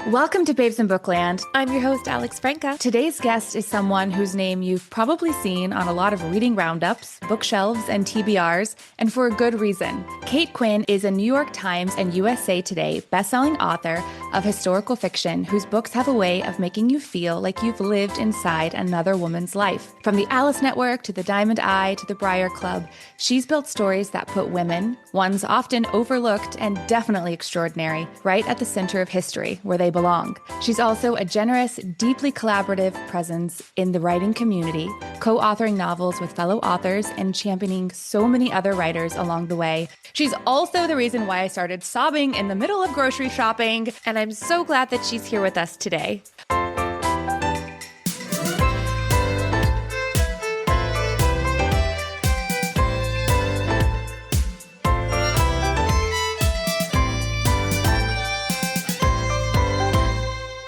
Welcome to Babes in Bookland. I'm your host, Alex Franca. Today's guest is someone whose name you've probably seen on a lot of reading roundups, bookshelves, and TBRs, and for a good reason. Kate Quinn is a New York Times and USA Today bestselling author of historical fiction whose books have a way of making you feel like you've lived inside another woman's life. From the Alice Network to the Diamond Eye to the Briar Club, she's built stories that put women, ones often overlooked and definitely extraordinary, right at the center of history, where they belong. She's also a generous, deeply collaborative presence in the writing community, co-authoring novels with fellow authors and championing so many other writers along the way. She's also the reason why I started sobbing in the middle of grocery shopping, And I'm so glad that she's here with us today.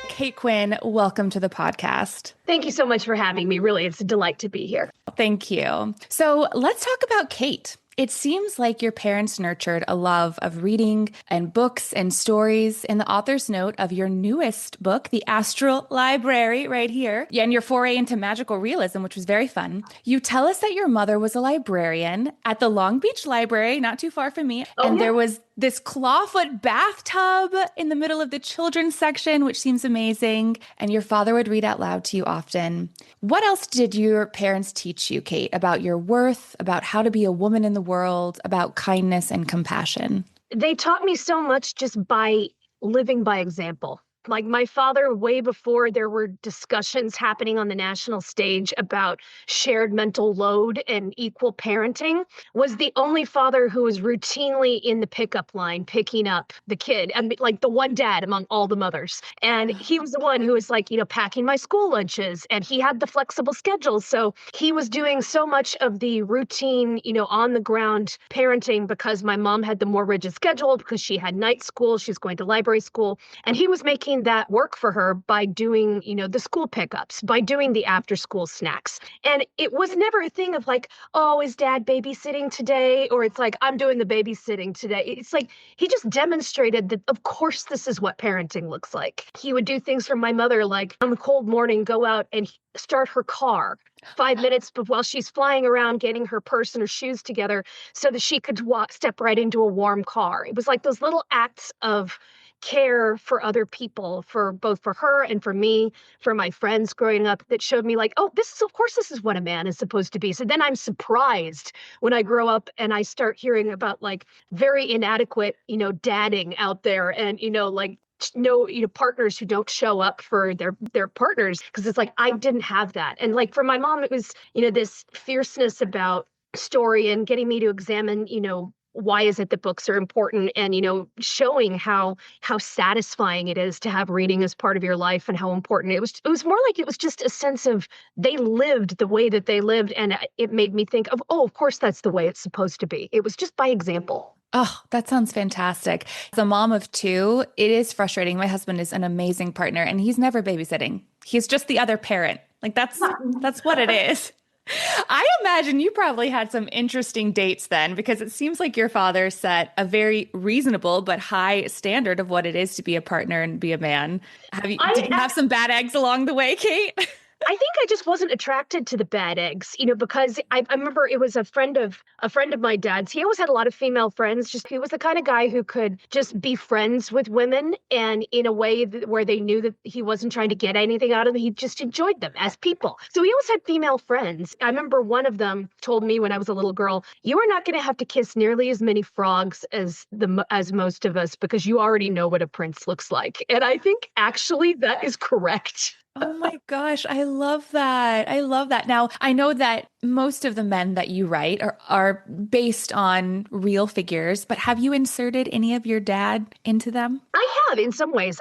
Kate Quinn, welcome to the podcast. Thank you so much for having me. Really, it's a delight to be here. Thank you. So let's talk about Kate. It seems like your parents nurtured a love of reading and books and stories. In the author's note of your newest book, The Astral Library, right here, and your foray into magical realism, which was very fun, you tell us that your mother was a librarian at the Long Beach Library, not too far from me, there was this clawfoot bathtub in the middle of the children's section, which seems amazing. And your father would read out loud to you often. What else did your parents teach you, Kate, about your worth, about how to be a woman in the world, about kindness and compassion? They taught me so much just by living by example. Like my father, way before there were discussions happening on the national stage about shared mental load and equal parenting, was the only father who was routinely in the pickup line picking up the kid, and like the one dad among all the mothers. And he was the one who was like, packing my school lunches, and he had the flexible schedule. So he was doing so much of the routine, on the ground parenting because my mom had the more rigid schedule because she had night school, she's going to library school, and he was making that work for her by doing, the school pickups, by doing the after school snacks. And it was never a thing of like, oh, is dad babysitting today? Or it's like, I'm doing the babysitting today. It's like, he just demonstrated that, of course, this is what parenting looks like. He would do things for my mother, like on a cold morning, go out and start her car 5 minutes while she's flying around getting her purse and her shoes together so that she could step right into a warm car. It was like those little acts of care for other people, for both for her and for me, for my friends growing up, that showed me like, oh, of course this is what a man is supposed to be. So then I'm surprised when I grow up and I start hearing about like very inadequate, dadding out there and, partners who don't show up for their partners, because it's like, I didn't have that. And like for my mom, it was, this fierceness about story and getting me to examine, why is it that books are important, and, showing how satisfying it is to have reading as part of your life and how important it was. It was more like it was just a sense of they lived the way that they lived. And it made me think of, oh, of course, that's the way it's supposed to be. It was just by example. Oh, that sounds fantastic. As a mom of two, it is frustrating. My husband is an amazing partner and he's never babysitting. He's just the other parent. Like that's what it is. I imagine you probably had some interesting dates then, because it seems like your father set a very reasonable but high standard of what it is to be a partner and be a man. Did you have some bad eggs along the way, Kate? I think I just wasn't attracted to the bad eggs, because I remember it was a friend of my dad's. He always had a lot of female friends. He was the kind of guy who could just be friends with women, and in a way where they knew that he wasn't trying to get anything out of them. He just enjoyed them as people. So he always had female friends. I remember one of them told me when I was a little girl, "You are not going to have to kiss nearly as many frogs as most of us, because you already know what a prince looks like." And I think actually that is correct. Oh my gosh, I love that. I love that. Now, I know that most of the men that you write are based on real figures, but have you inserted any of your dad into them? I have in some ways.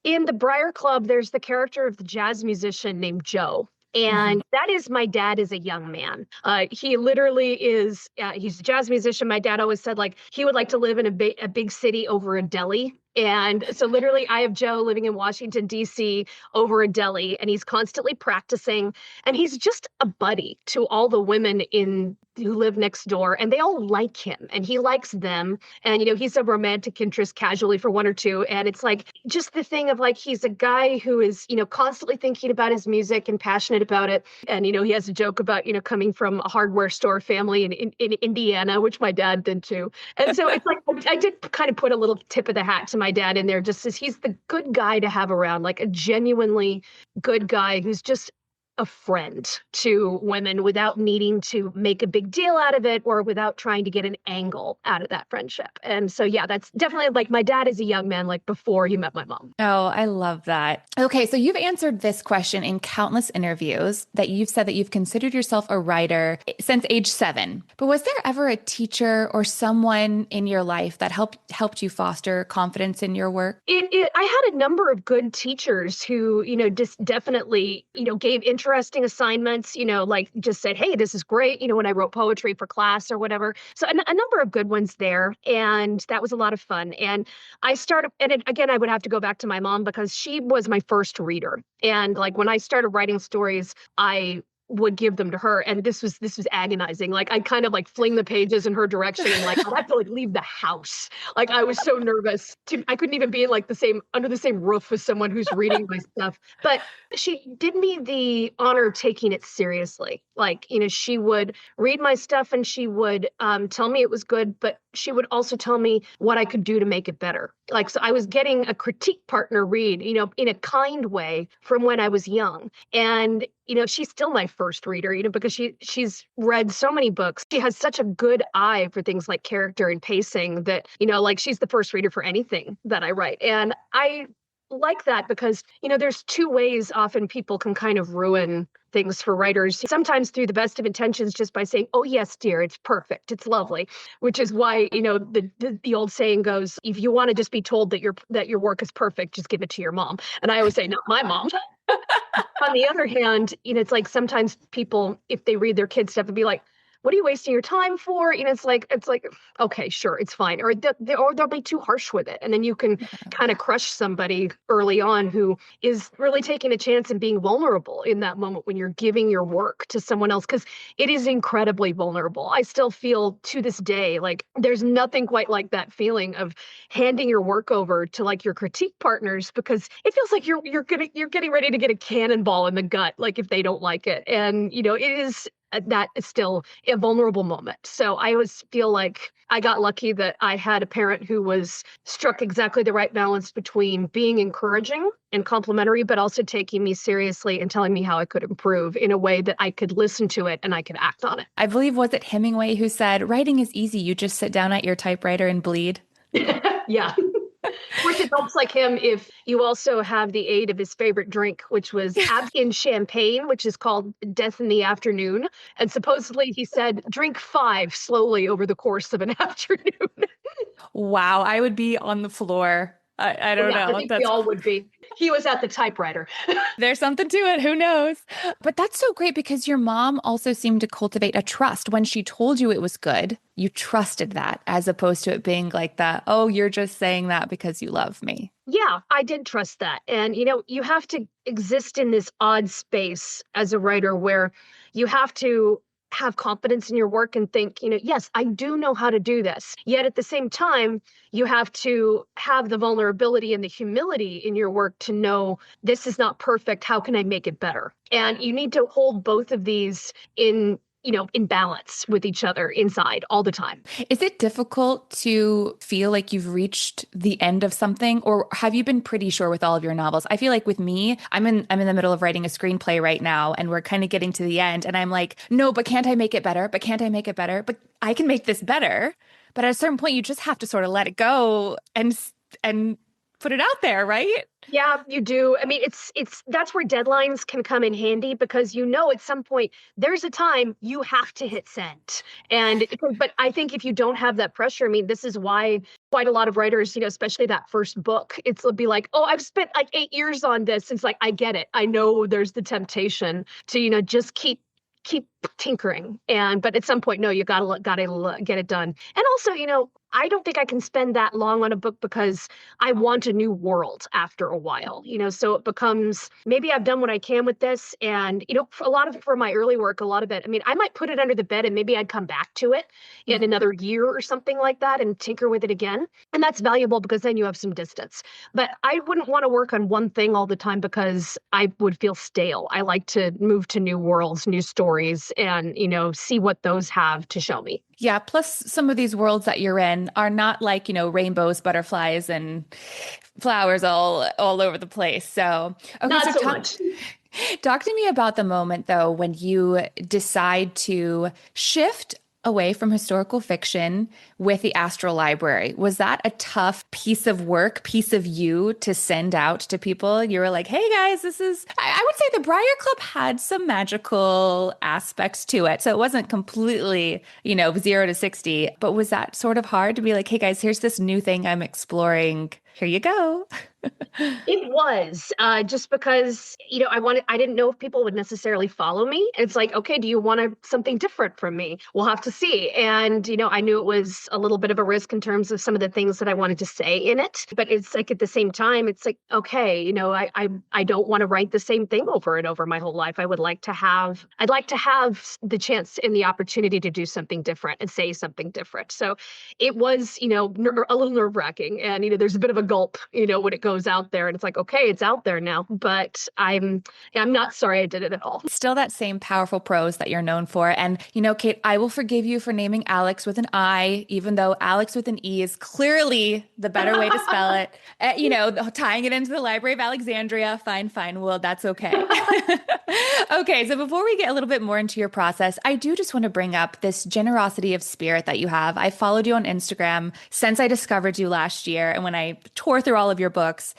In the Briar Club, there's the character of the jazz musician named Joe. And that is my dad as a young man. He literally is, he's a jazz musician. My dad always said, like, he would like to live in a big city over a deli. And so literally I have Joe living in Washington, D.C. over a deli, and he's constantly practicing. And he's just a buddy to all the women who live next door, and they all like him and he likes them. And, he's a romantic interest casually for one or two. And it's like just the thing of like, he's a guy who is, constantly thinking about his music and passionate about it. And, he has a joke about, coming from a hardware store family in Indiana, which my dad did too. And so it's like, I did kind of put a little tip of the hat to my dad in there, just as he's the good guy to have around, like a genuinely good guy who's just a friend to women without needing to make a big deal out of it or without trying to get an angle out of that friendship. And so, yeah, that's definitely like my dad is a young man, like before he met my mom. Oh, I love that. Okay, so you've answered this question in countless interviews that you've said that you've considered yourself a writer since age 7. But was there ever a teacher or someone in your life that helped you foster confidence in your work? I had a number of good teachers who, just definitely, gave interesting assignments, like just said, hey, this is great, when I wrote poetry for class or whatever. So a number of good ones there. And that was a lot of fun. And I started, again, I would have to go back to my mom because she was my first reader. And like when I started writing stories, I would give them to her. And this was agonizing. Like I kind of like fling the pages in her direction and like I'd have to like leave the house. Like I was so nervous. I couldn't even be like under the same roof with someone who's reading my stuff. But she did me the honor of taking it seriously. Like, she would read my stuff and she would tell me it was good, but she would also tell me what I could do to make it better. Like, so I was getting a critique partner read, in a kind way from when I was young. And, she's still my first reader, because she's read so many books. She has such a good eye for things like character and pacing that, like she's the first reader for anything that I write. And I like that because, there's two ways often people can kind of ruin things for writers. Sometimes through the best of intentions, just by saying, oh, yes, dear, it's perfect. It's lovely, which is why, the old saying goes, if you want to just be told that your work is perfect, just give it to your mom. And I always say, not my mom. On the other hand, it's like sometimes people, if they read their kids' stuff and be like, what are you wasting your time for? It's like, okay, sure, it's fine. Or they'll be too harsh with it. And then you can kind of crush somebody early on who is really taking a chance and being vulnerable in that moment when you're giving your work to someone else, because it is incredibly vulnerable. I still feel to this day, like there's nothing quite like that feeling of handing your work over to like your critique partners, because it feels like you're getting ready to get a cannonball in the gut, like if they don't like it. And, it is that is still a vulnerable moment. So I always feel like I got lucky that I had a parent who was struck exactly the right balance between being encouraging and complimentary, but also taking me seriously and telling me how I could improve in a way that I could listen to it and I could act on it. I believe, was it Hemingway who said, writing is easy. You just sit down at your typewriter and bleed. Yeah. Which it helps like him if you also have the aid of his favorite drink, which was in champagne, which is called Death in the Afternoon. And supposedly he said, drink 5 slowly over the course of an afternoon. Wow, I would be on the floor. I don't know. I think we all would be. He was at the typewriter. There's something to it. Who knows? But that's so great because your mom also seemed to cultivate a trust. When she told you it was good, you trusted that, as opposed to it being like that, oh, you're just saying that because you love me. Yeah, I did trust that. And, you have to exist in this odd space as a writer where you have to have confidence in your work and think, yes, I do know how to do this. Yet at the same time, you have to have the vulnerability and the humility in your work to know this is not perfect. How can I make it better? And you need to hold both of these in balance with each other inside all the time. Is it difficult to feel like you've reached the end of something, or have you been pretty sure with all of your novels? I feel like with me, I'm in the middle of writing a screenplay right now, and we're kind of getting to the end, and I'm like, no, but can't I make it better? But can't I make it better? But I can make this better. But at a certain point, you just have to sort of let it go and put it out there, right? Yeah, you do. I mean, it's that's where deadlines can come in handy, because at some point there's a time you have to hit send. But I think if you don't have that pressure, I mean, this is why quite a lot of writers, especially that first book, it'll be like, oh, I've spent like 8 years on this. It's like, I get it. I know there's the temptation to, just keep tinkering. But at some point, no, you gotta get it done. And also, I don't think I can spend that long on a book because I want a new world after a while, so it becomes maybe I've done what I can with this. And, for a lot of for my early work, a lot of it, I mean, I might put it under the bed and maybe I'd come back to it in another year or something like that and tinker with it again. And that's valuable because then you have some distance. But I wouldn't want to work on one thing all the time because I would feel stale. I like to move to new worlds, new stories, and, see what those have to show me. Yeah. Plus, some of these worlds that you're in are not like, rainbows, butterflies, and flowers all over the place. So, okay, Not so so much. talk to me about the moment, though, when you decide to shift away from historical fiction with the Astral Library. Was that a tough piece of work, piece of you to send out to people? You were like, hey guys, I would say the Briar Club had some magical aspects to it. So it wasn't completely, 0 to 60, but was that sort of hard to be like, hey guys, here's this new thing I'm exploring. Here you go. It was just because, I didn't know if people would necessarily follow me. It's like, okay, do you want something different from me? We'll have to see. And, I knew it was a little bit of a risk in terms of some of the things that I wanted to say in it. But it's like at the same time, it's like, okay, I don't want to write the same thing over and over my whole life. I'd like to have the chance and the opportunity to do something different and say something different. So it was, a little nerve wracking. And, there's a bit of a gulp, when it goes out there and it's like, okay, it's out there now, but I'm not sorry I did it at all. Still that same powerful prose that you're known for. And, Kate, I will forgive you for naming Alex with an I, even though Alex with an E is clearly the better way to spell it. Tying it into the Library of Alexandria. Fine. Well, that's okay. Okay. So before we get a little bit more into your process, I do just want to bring up this generosity of spirit that you have. I followed you on Instagram since I discovered you last year. And when I tore through all of your books,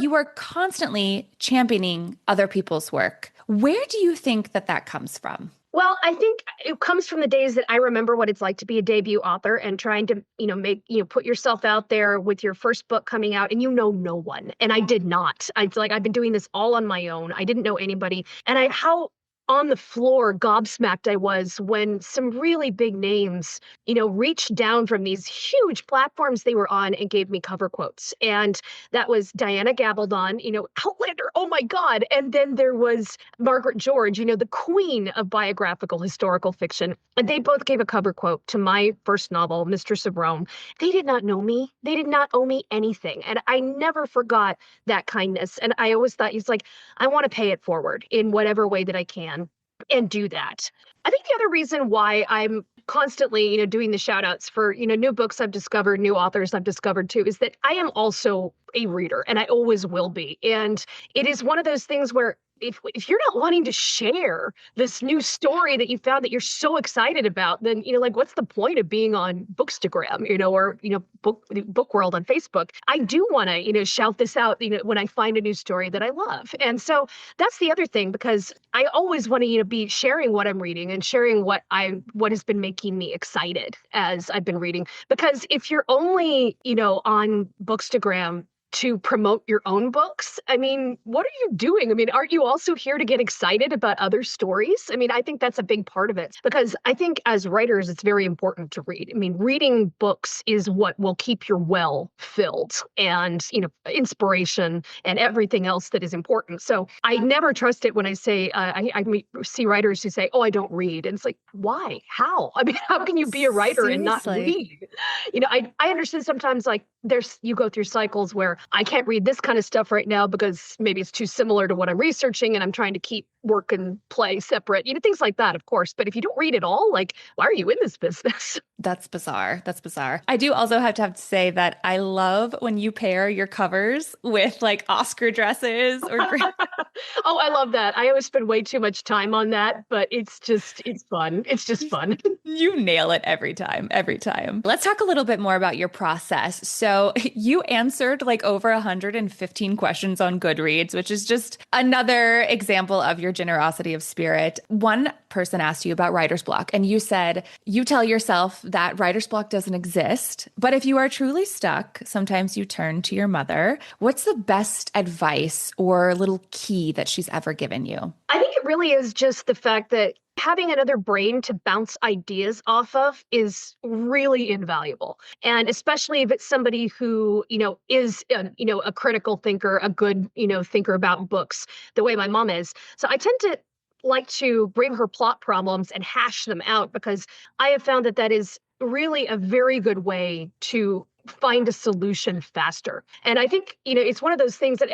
you are constantly championing other people's work. Where do you think that comes from? Well, I think it comes from the days that I remember what it's like to be a debut author and trying to, put yourself out there with your first book coming out and no one. And I did not. I've been doing this all on my own. I didn't know anybody. And how on the floor gobsmacked I was when some really big names, reached down from these huge platforms they were on and gave me cover quotes. And that was Diana Gabaldon, Outlander, oh my God. And then there was Margaret George, the queen of biographical historical fiction. And they both gave a cover quote to my first novel, Mistress of Rome. They did not know me. They did not owe me anything. And I never forgot that kindness. And I always thought, it's like, I want to pay it forward in whatever way that I can and do that. I think the other reason why I'm constantly, doing the shout outs for, new books I've discovered, new authors I've discovered too, is that I am also a reader and I always will be. And it is one of those things where if you're not wanting to share this new story that you found that you're so excited about, then, what's the point of being on Bookstagram, or, Book World on Facebook? I do want to, shout this out, when I find a new story that I love. And so that's the other thing, because I always want to, be sharing what I'm reading and sharing what has been making me excited as I've been reading. Because if you're only, on Bookstagram to promote your own books, I mean, what are you doing? I mean, aren't you also here to get excited about other stories? I mean, I think that's a big part of it, because I think as writers, it's very important to read. I mean, reading books is what will keep your well filled and, inspiration and everything else that is important. So I never trust it when I say, I see writers who say, oh, I don't read. And it's like, why? How? I mean, how can you be a writer and not read? I understand sometimes you go through cycles where I can't read this kind of stuff right now because maybe it's too similar to what I'm researching and I'm trying to keep work and play separate, things like that, of course. But if you don't read at all, why are you in this business? That's bizarre. I do also have to say that I love when you pair your covers with Oscar dresses or Oh, I love that. I always spend way too much time on that, but it's fun. It's just fun. You nail it every time. Let's talk a little bit more about your process. So you answered over 115 questions on Goodreads, which is just another example of your generosity of spirit. One person asked you about writer's block, and you said you tell yourself that writer's block doesn't exist, but if you are truly stuck, sometimes you turn to your mother. What's the best advice or little key that she's ever given you? I think it really is just the fact that having another brain to bounce ideas off of is really invaluable. And especially if it's somebody who, is, a critical thinker, a good, thinker about books, the way my mom is. So I tend to like to bring her plot problems and hash them out because I have found that that is really a very good way to find a solution faster. And I think, it's one of those things that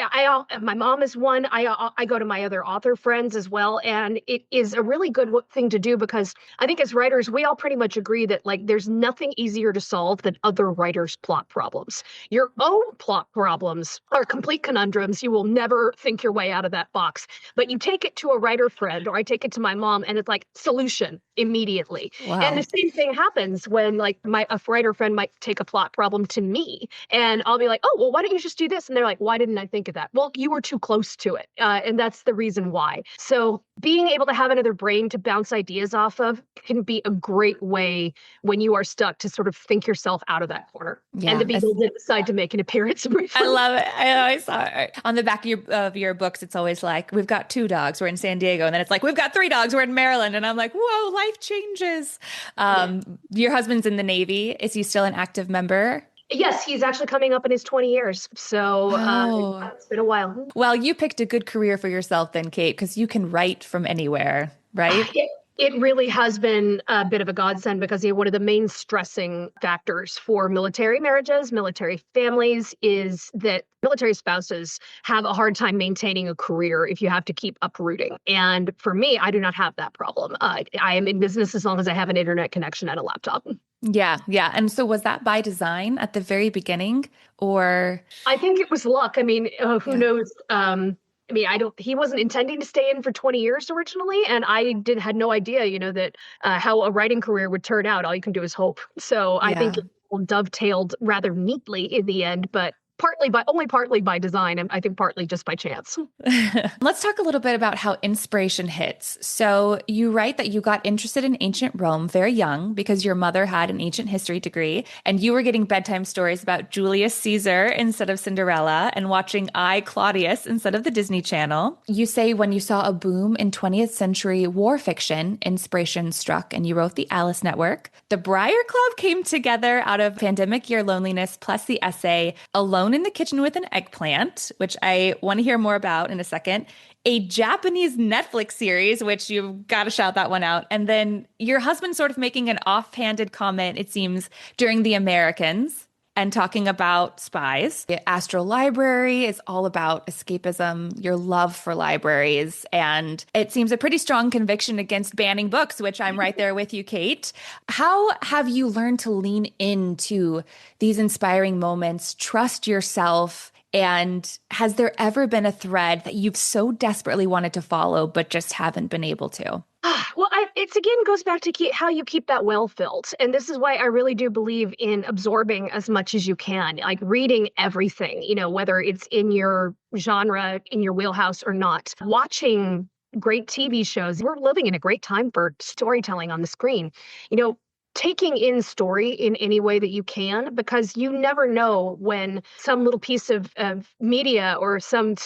my mom is one. I go to my other author friends as well. And it is a really good thing to do because I think as writers, we all pretty much agree that like there's nothing easier to solve than other writers' plot problems. Your own plot problems are complete conundrums. You will never think your way out of that box. But you take it to a writer friend, or I take it to my mom, and it's like solution immediately. Wow. And the same thing happens when like a writer friend might take a plot problem to me, and I'll be like, oh, well, why don't you just do this? And they're like, why didn't I think of that? Well, you were too close to it. And that's the reason why. So being able to have another brain to bounce ideas off of can be a great way when you are stuck to sort of think yourself out of that corner. Yeah, and to be able to decide to make an appearance briefly. I love it. I always saw it. On the back of your books, it's always like, we've got 2 dogs, we're in San Diego. And then it's like, we've got 3 dogs, we're in Maryland. And I'm like, whoa, life changes. Your husband's in the Navy. Is he still an active member? Yes, he's actually coming up in his 20 years. So it's been a while. Well, you picked a good career for yourself then, Kate, because you can write from anywhere, right? It really has been a bit of a godsend because one of the main stressing factors for military marriages, military families, is that military spouses have a hard time maintaining a career if you have to keep uprooting. And for me, I do not have that problem. I am in business as long as I have an internet connection and a laptop. Yeah. And so was that by design at the very beginning, or? I think it was luck. I mean, who knows? He wasn't intending to stay in for 20 years originally. And I had no idea, that how a writing career would turn out. All you can do is hope. So I think it dovetailed rather neatly in the end, but only partly by design, and I think partly just by chance. Let's talk a little bit about how inspiration hits. So you write that you got interested in ancient Rome very young because your mother had an ancient history degree, and you were getting bedtime stories about Julius Caesar instead of Cinderella and watching I, Claudius instead of the Disney Channel. You say when you saw a boom in 20th century war fiction, inspiration struck and you wrote the Alice Network. The Briar Club came together out of pandemic year loneliness plus the essay Alone in the Kitchen with an Eggplant, which I want to hear more about in a second, a Japanese Netflix series, which you've got to shout that one out, and then your husband sort of making an offhanded comment, it seems, during The Americans and talking about spies. The Astral Library is all about escapism, your love for libraries, and it seems a pretty strong conviction against banning books, which I'm right there with you, Kate. How have you learned to lean into these inspiring moments, trust yourself, and has there ever been a thread that you've so desperately wanted to follow but just haven't been able to? Well, it's again goes back to how you keep that well filled. And this is why I really do believe in absorbing as much as you can, like reading everything, whether it's in your genre, in your wheelhouse or not, watching great TV shows. We're living in a great time for storytelling on the screen. Taking in story in any way that you can, because you never know when some little piece of media or some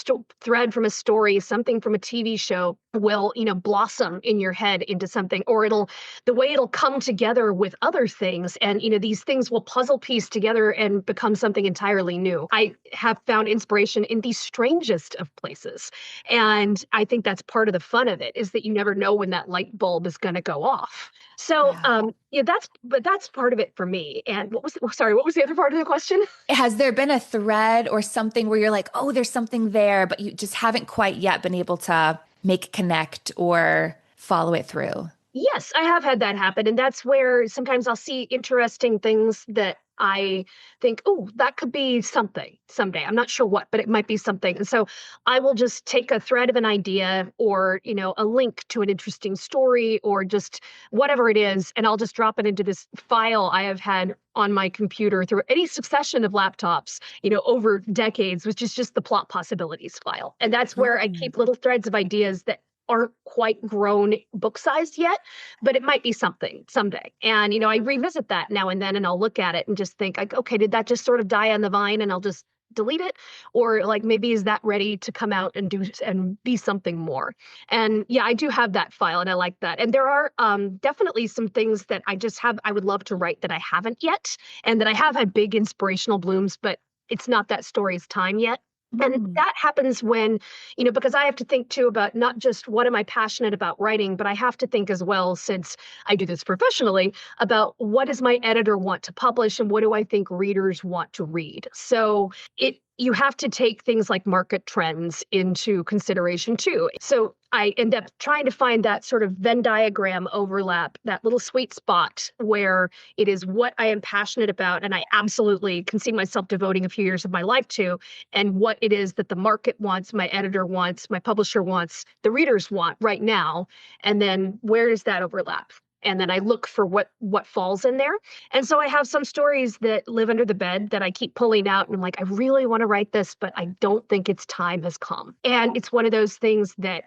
thread from a story, something from a TV show will, blossom in your head into something, or the way it'll come together with other things. And, these things will puzzle piece together and become something entirely new. I have found inspiration in the strangest of places. And I think that's part of the fun of it, is that you never know when that light bulb is going to go off. So, that's part of it for me. And what was the other part of the question? Has there been a thread or something where you're like, oh, there's something there, but you just haven't quite yet been able to make connect or follow it through? Yes, I have had that happen. And that's where sometimes I'll see interesting things that I think, oh, that could be something someday. I'm not sure what, but it might be something. And so I will just take a thread of an idea or, a link to an interesting story or just whatever it is, and I'll just drop it into this file I have had on my computer through any succession of laptops, over decades, which is just the plot possibilities file. And that's where I keep little threads of ideas that aren't quite grown book-sized yet, but it might be something someday. And, I revisit that now and then, and I'll look at it and just think, like, okay, did that just sort of die on the vine? And I'll just delete it? Or like maybe is that ready to come out and do and be something more? And yeah, I do have that file and I like that. And there are definitely some things that I would love to write that I haven't yet, and that I have had big inspirational blooms, but it's not that story's time yet. And that happens when, because I have to think too about not just what am I passionate about writing, but I have to think as well, since I do this professionally, about what does my editor want to publish and what do I think readers want to read. So you have to take things like market trends into consideration too. So I end up trying to find that sort of Venn diagram overlap, that little sweet spot where it is what I am passionate about and I absolutely can see myself devoting a few years of my life to, and what it is that the market wants, my editor wants, my publisher wants, the readers want right now. And then where does that overlap? And then I look for what falls in there. And so I have some stories that live under the bed that I keep pulling out. And I'm like, I really want to write this, but I don't think its time has come. And it's one of those things that,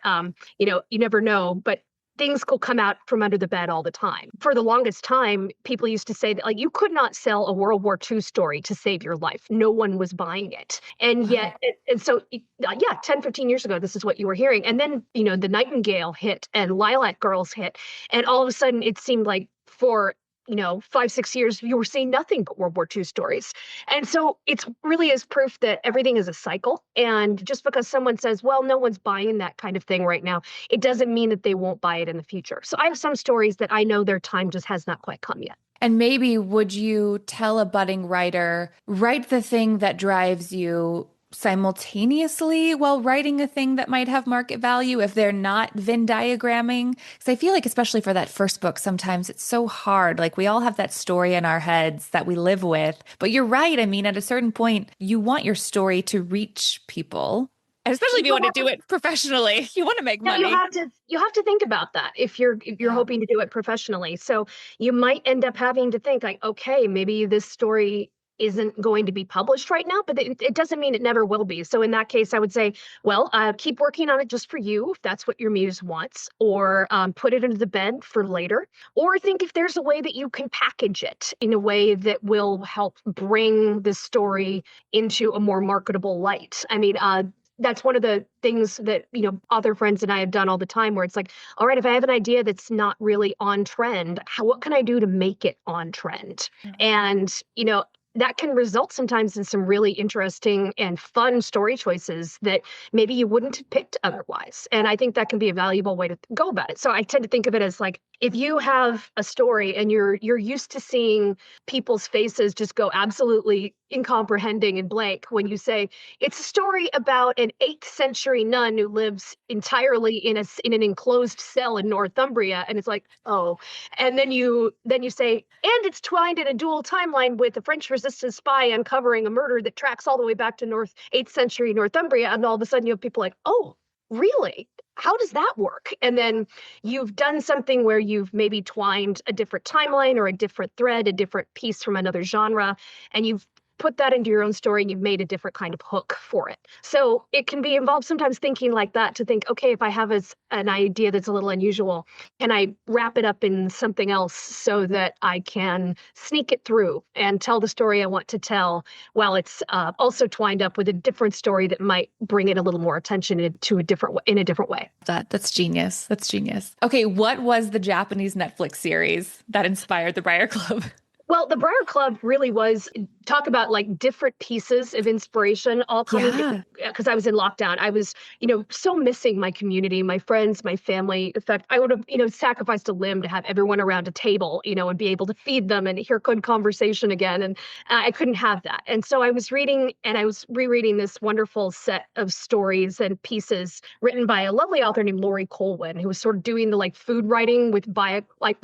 you never know, but things will come out from under the bed all the time. For the longest time, people used to say that like you could not sell a World War II story to save your life. No one was buying it. And yet, and so, yeah, 10, 15 years ago, this is what you were hearing. And then, the Nightingale hit and Lilac Girls hit. And all of a sudden it seemed like for 5, 6 years, you were seeing nothing but World War II stories. And so it's really is proof that everything is a cycle. And just because someone says, well, no one's buying that kind of thing right now, it doesn't mean that they won't buy it in the future. So I have some stories that I know their time just has not quite come yet. And maybe would you tell a budding writer, write the thing that drives you simultaneously while writing a thing that might have market value if they're not Venn diagramming? Because I feel like, especially for that first book, sometimes it's so hard. Like we all have that story in our heads that we live with. But you're right. I mean, at a certain point, you want your story to reach people. And especially if you want to do it professionally, you want to make money. You have to think about that if you're hoping to do it professionally. So you might end up having to think like, okay, maybe this story isn't going to be published right now, but it doesn't mean it never will be. So in that case, I would say, well, keep working on it just for you, if that's what your muse wants, or put it into the bed for later, or think if there's a way that you can package it in a way that will help bring the story into a more marketable light. I mean, that's one of the things that, other friends and I have done all the time where it's like, all right, if I have an idea that's not really on trend, what can I do to make it on trend? Mm-hmm. And, that can result sometimes in some really interesting and fun story choices that maybe you wouldn't have picked otherwise. And I think that can be a valuable way to go about it. So I tend to think of it as like, if you have a story and you're used to seeing people's faces just go absolutely incomprehending and blank when you say it's a story about an 8th century nun who lives entirely in an enclosed cell in Northumbria, and it's like, oh, and then you say, and it's twined in a dual timeline with a French resistance spy uncovering a murder that tracks all the way back to 8th century Northumbria, and all of a sudden you have people like, oh, really? How does that work? And then you've done something where you've maybe twined a different timeline or a different thread, a different piece from another genre, and you've put that into your own story and you've made a different kind of hook for it. So it can be involved sometimes thinking like that, to think, okay, if I have an idea that's a little unusual, can I wrap it up in something else so that I can sneak it through and tell the story I want to tell while it's also twined up with a different story that might bring it a little more attention in a different way. That's genius. That's genius. Okay, what was the Japanese Netflix series that inspired the Briar Club? Well, the Briar Club really was talk about like different pieces of inspiration all coming because I was in lockdown. I was, so missing my community, my friends, my family. In fact, I would have, sacrificed a limb to have everyone around a table, and be able to feed them and hear good conversation again. And I couldn't have that. And so I was reading and I was rereading this wonderful set of stories and pieces written by a lovely author named Laurie Colwin, who was sort of doing the like food writing with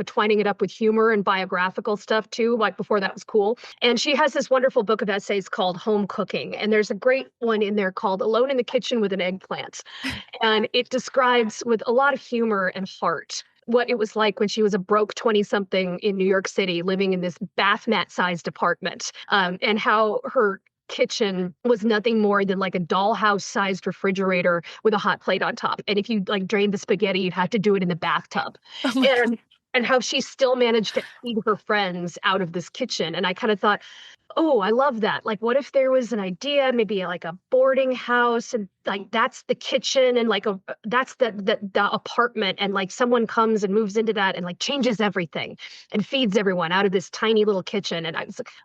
twining it up with humor and biographical stuff too, like before that was cool. And she has this wonderful book of essays called Home Cooking. And there's a great one in there called Alone in the Kitchen with an Eggplant. And it describes with a lot of humor and heart what it was like when she was a broke 20-something in New York City living in this bath mat-sized apartment, and how her kitchen was nothing more than like a dollhouse-sized refrigerator with a hot plate on top. And if you like drained the spaghetti, you'd have to do it in the bathtub. And how she still managed to feed her friends out of this kitchen. And I kind of thought, Oh, I love that. Like, what if there was an idea, maybe like a boarding house, and like that's the kitchen, and like that's the apartment, and like someone comes and moves into that and like changes everything and feeds everyone out of this tiny little kitchen. And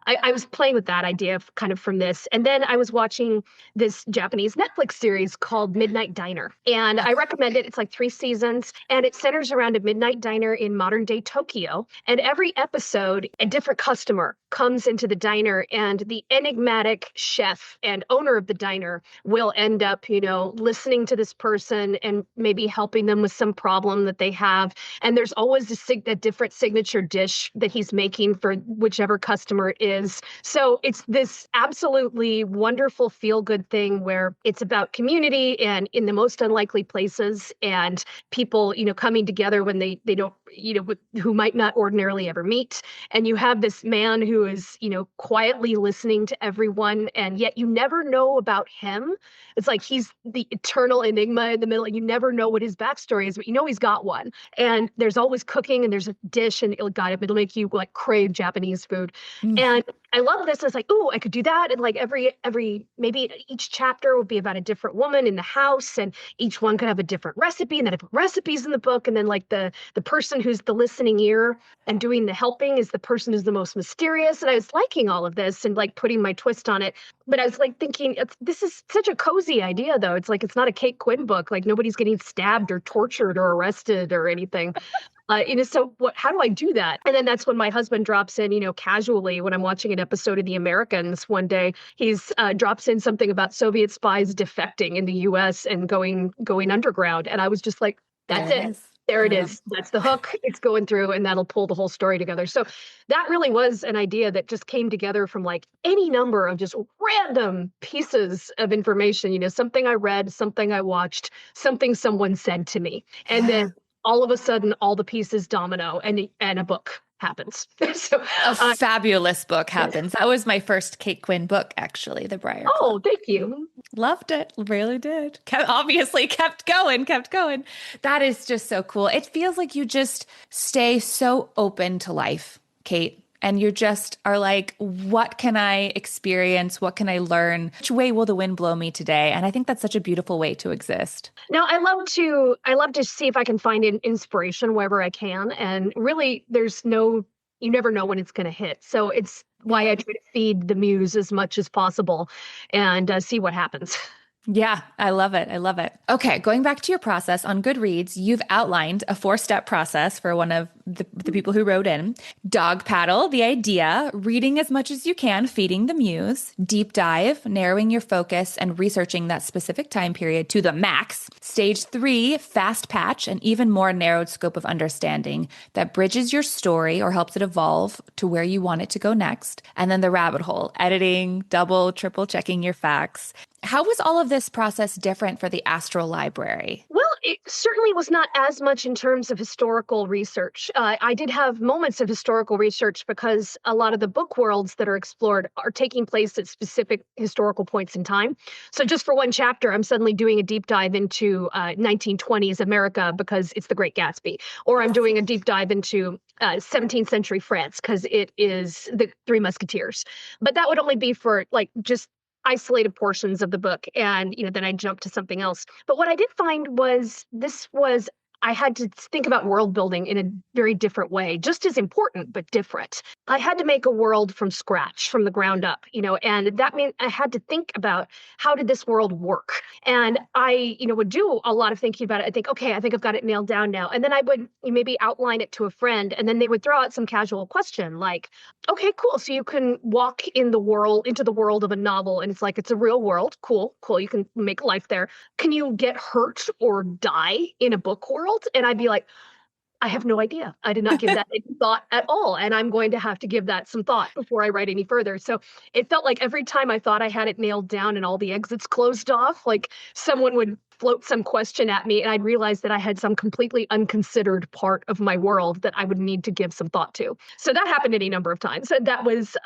I was playing with that idea kind of from this. And then I was watching this Japanese Netflix series called Midnight Diner. And I recommend it. It's like 3 seasons, and it centers around a midnight diner in modern day Tokyo. And every episode, a different customer comes into the diner, and the enigmatic chef and owner of the diner will end up, listening to this person and maybe helping them with some problem that they have. And there's always a different signature dish that he's making for whichever customer it is. So it's this absolutely wonderful feel-good thing where it's about community and in the most unlikely places, and people, coming together when they don't, who might not ordinarily ever meet. And you have this man who is, quietly listening to everyone, and yet you never know about him. It's like he's the eternal enigma in the middle, and you never know what his backstory is, but he's got one. And there's always cooking, and there's a dish, and it'll make you like crave Japanese food. And I love this. It's like, oh, I could do that. And like every maybe each chapter would be about a different woman in the house, and each one could have a different recipe, and then I put recipes in the book. And then like the person who's the listening ear and doing the helping is the person who's the most mysterious. And I was liking all of this and like putting my twist on it. But I was like thinking, this is such a cozy idea, though. It's like, it's not a Kate Quinn book. Like nobody's getting stabbed or tortured or arrested or anything. So how do I do that? And then that's when my husband drops in, casually when I'm watching an episode of The Americans one day, he's drops in something about Soviet spies defecting in the US and going underground. And I was just like, that's it. There it is. That's the hook. It's going through, and that'll pull the whole story together. So that really was an idea that just came together from like any number of just random pieces of information, something I read, something I watched, something someone said to me. And then all of a sudden, all the pieces domino, and a book happens. So a fabulous book happens. That was my first Kate Quinn book, actually, The Briar. Oh, thank you. Loved it. Really did. Obviously kept going. That is just so cool. It feels like you just stay so open to life, Kate. And you just are like, what can I experience? What can I learn? Which way will the wind blow me today? And I think that's such a beautiful way to exist. Now, I love to see if I can find an inspiration wherever I can. And really, you never know when it's going to hit. So it's why I try to feed the muse as much as possible and see what happens. Yeah, I love it. Okay, going back to your process on Goodreads, you've outlined a 4-step process for one of the people who wrote in. Dog paddle, the idea, reading as much as you can, feeding the muse. Deep dive, narrowing your focus and researching that specific time period to the max. Stage 3, fast patch, an even more narrowed scope of understanding that bridges your story or helps it evolve to where you want it to go next. And then the rabbit hole, editing, double, triple checking your facts. How was all of this process different for the Astral Library? Well, it certainly was not as much in terms of historical research. I did have moments of historical research because a lot of the book worlds that are explored are taking place at specific historical points in time. So just for one chapter, I'm suddenly doing a deep dive into 1920s America because it's The Great Gatsby. Or I'm doing a deep dive into 17th century France because it is The Three Musketeers. But that would only be for like just isolated portions of the book, and then I jumped to something else. But what I did find was I had to think about world building in a very different way, just as important, but different. I had to make a world from scratch, from the ground up, and that meant I had to think about how did this world work? And I, would do a lot of thinking about it. I think, okay, I think I've got it nailed down now. And then I would maybe outline it to a friend, and then they would throw out some casual question like, okay, cool. So you can walk into the world of a novel, and it's like, it's a real world. Cool. You can make life there. Can you get hurt or die in a book world? And I'd be like, I have no idea. I did not give that any thought at all. And I'm going to have to give that some thought before I write any further. So it felt like every time I thought I had it nailed down and all the exits closed off, like someone would float some question at me and I'd realize that I had some completely unconsidered part of my world that I would need to give some thought to. So that happened any number of times. And that was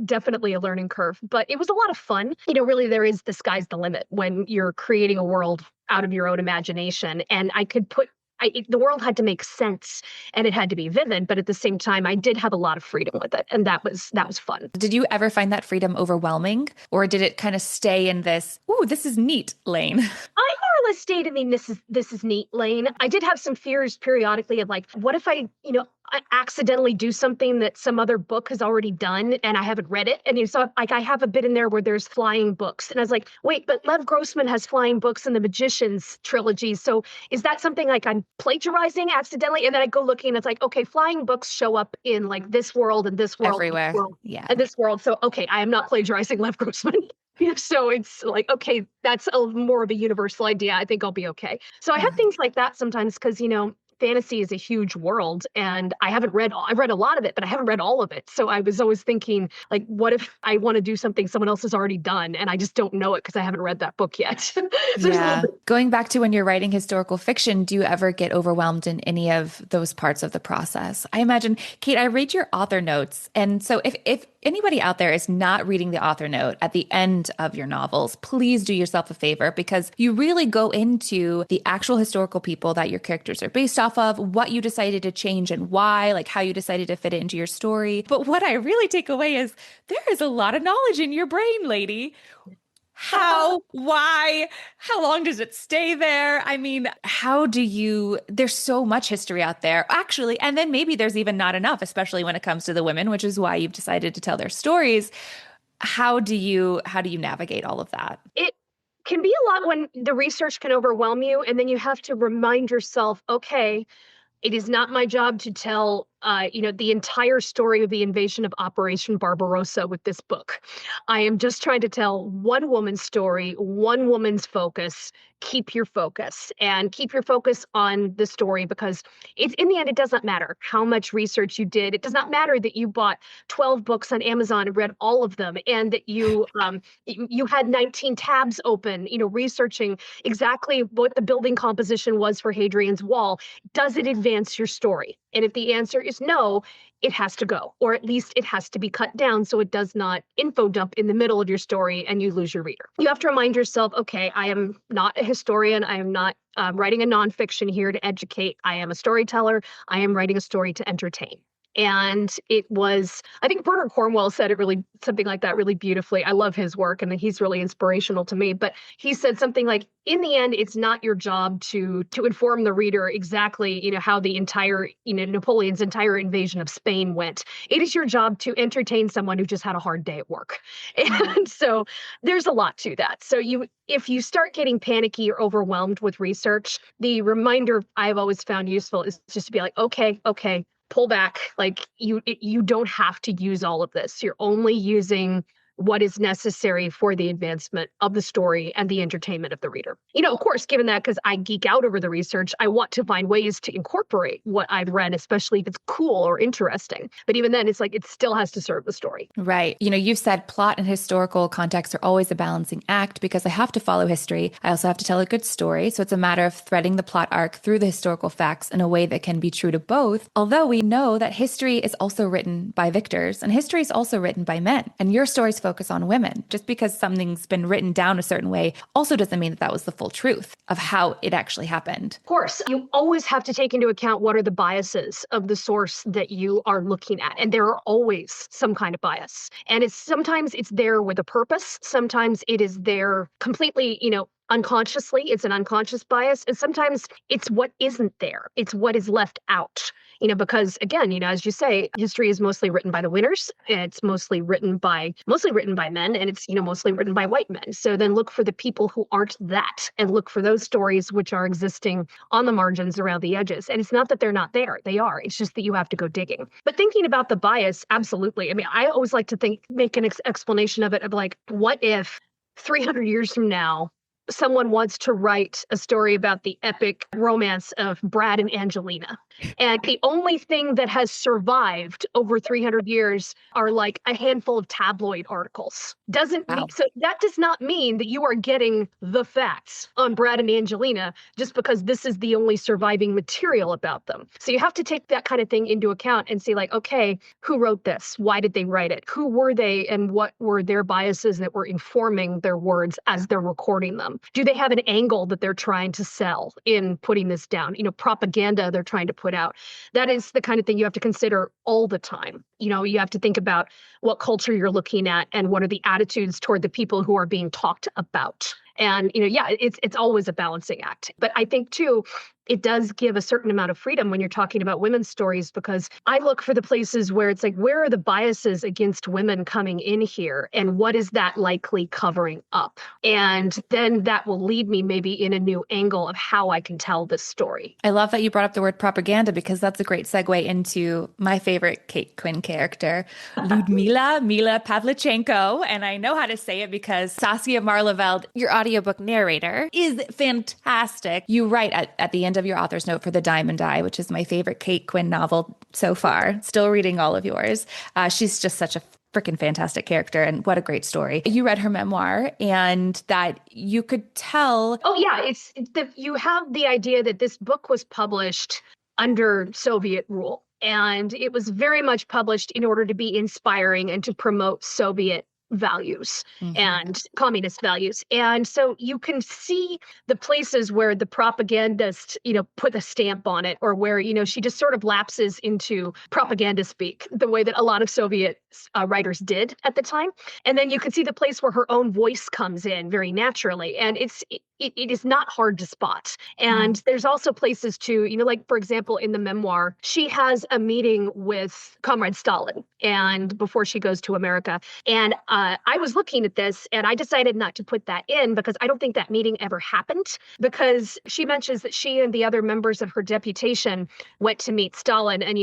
definitely a learning curve, but it was a lot of fun. Really the sky's the limit when you're creating a world out of your own imagination. And I the world had to make sense and it had to be vivid, but at the same time, I did have a lot of freedom with it, and that was fun. Did you ever find that freedom overwhelming, or did it kind of stay in this, ooh, this is neat lane? I more or less stayed in the this is neat lane. I did have some fears periodically of like, what if I accidentally do something that some other book has already done and I haven't read it? And so like I have a bit in there where there's flying books. And I was like, wait, but Lev Grossman has flying books in the Magician's trilogy. So is that something like I'm plagiarizing accidentally? And then I go looking and it's like, okay, flying books show up in like this world and this world. Everywhere. This world, Yeah. and this world. So, okay, I am not plagiarizing Lev Grossman. So it's like, okay, that's more of a universal idea. I think I'll be okay. So I have things like that sometimes because, fantasy is a huge world and I've read a lot of it, but I haven't read all of it. So I was always thinking like, what if I want to do something someone else has already done and I just don't know it because I haven't read that book yet. So yeah. Going back to when you're writing historical fiction, do you ever get overwhelmed in any of those parts of the process? I imagine, Kate, I read your author notes. And so if anybody out there is not reading the author note at the end of your novels, please do yourself a favor because you really go into the actual historical people that your characters are based off of, what you decided to change and why, like how you decided to fit it into your story. But what I really take away is there is a lot of knowledge in your brain, lady. How, why, how long does it stay there? I mean, there's so much history out there, actually. And then maybe there's even not enough, especially when it comes to the women, which is why you've decided to tell their stories. How do you navigate all of that? It can be a lot when the research can overwhelm you, and then you have to remind yourself, okay, it is not my job to tell, the entire story of the invasion of Operation Barbarossa with this book. I am just trying to tell one woman's story, one woman's focus. Keep your focus and keep your focus on the story because in the end, it does not matter how much research you did. It does not matter that you bought 12 books on Amazon and read all of them and that you had 19 tabs open, researching exactly what the building composition was for Hadrian's Wall. Does it advance your story? And if the answer is no, it has to go, or at least it has to be cut down so it does not info dump in the middle of your story and you lose your reader. You have to remind yourself, okay, I am not a historian. I am not writing a nonfiction here to educate. I am a storyteller. I am writing a story to entertain. And it was, I think Bernard Cornwell said it really, something like that really beautifully. I love his work and he's really inspirational to me. But he said something like, in the end, it's not your job to inform the reader exactly, how the entire, Napoleon's entire invasion of Spain went. It is your job to entertain someone who just had a hard day at work. And so there's a lot to that. So if you start getting panicky or overwhelmed with research, the reminder I've always found useful is just to be like, okay, pull back. Like you don't have to use all of this. You're only using what is necessary for the advancement of the story and the entertainment of the reader. Of course, given that, because I geek out over the research, I want to find ways to incorporate what I've read, especially if it's cool or interesting. But even then, it's like it still has to serve the story. Right. You've said plot and historical context are always a balancing act because I have to follow history. I also have to tell a good story. So it's a matter of threading the plot arc through the historical facts in a way that can be true to both. Although we know that history is also written by victors and history is also written by men. And your stories focus on women. Just because something's been written down a certain way also doesn't mean that was the full truth of how it actually happened. Of course, you always have to take into account what are the biases of the source that you are looking at. And there are always some kind of bias. And sometimes it's there with a purpose. Sometimes it is there completely, unconsciously. It's an unconscious bias. And sometimes it's what isn't there. It's what is left out. Because again, as you say, history is mostly written by the winners. It's mostly written by men, and it's, mostly written by white men. So then look for the people who aren't that and look for those stories which are existing on the margins around the edges. And it's not that they're not there. They are. It's just that you have to go digging. But thinking about the bias, absolutely. I mean, I always like to make an explanation of it of like, what if 300 years from now, someone wants to write a story about the epic romance of Brad and Angelina. And the only thing that has survived over 300 years are like a handful of tabloid articles. Wow. So that does not mean that you are getting the facts on Brad and Angelina just because this is the only surviving material about them. So you have to take that kind of thing into account and see, like, okay, who wrote this? Why did they write it? Who were they, and what were their biases that were informing their words as they're recording them? Do they have an angle that they're trying to sell in putting this down? Propaganda they're trying to put out. That is the kind of thing you have to consider all the time. You have to think about what culture you're looking at and what are the attitudes toward the people who are being talked about. And, yeah, it's always a balancing act. But I think, too, it does give a certain amount of freedom when you're talking about women's stories, because I look for the places where it's like, where are the biases against women coming in here? And what is that likely covering up? And then that will lead me maybe in a new angle of how I can tell this story. I love that you brought up the word propaganda, because that's a great segue into my favorite Kate Quinn character, Ludmila Mila Pavlichenko. And I know how to say it because Saskia Marleveld, Your audiobook narrator. is fantastic. You write at the end of your author's note for The Diamond Eye, which is my favorite Kate Quinn novel so far. Still reading all of yours. She's just such a freaking fantastic character, and what a great story. You read her memoir, and that you could tell. Oh yeah, you have the idea that this book was published under Soviet rule, and it was very much published in order to be inspiring and to promote Soviet values and communist values. And so you can see the places where the propagandist, put a stamp on it, or where, she just sort of lapses into propaganda speak the way that a lot of Soviet writers did at the time. And then you can see the place where her own voice comes in very naturally. And it is not hard to spot. And there's also places too, like, for example, in the memoir, she has a meeting with Comrade Stalin, and before she goes to America. And I was looking at this, and I decided not to put that in because I don't think that meeting ever happened, because she mentions that she and the other members of her deputation went to meet Stalin and,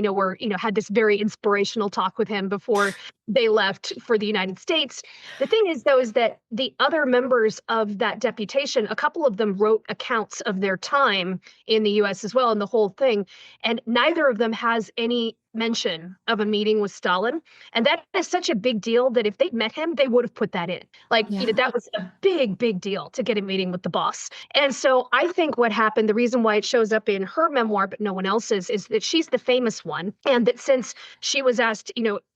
had this very inspirational talk with him before they left for the United States. The thing is, though, is that the other members of that deputation, a couple of them wrote accounts of their time in the U.S. as well, and the whole thing. And neither of them has any mention of a meeting with Stalin. And that is such a big deal that if they'd met him, they would have put that in. That was a big, big deal to get a meeting with the boss. And so I think what happened, the reason why it shows up in her memoir, but no one else's, is that she's the famous one. And that since she was asked,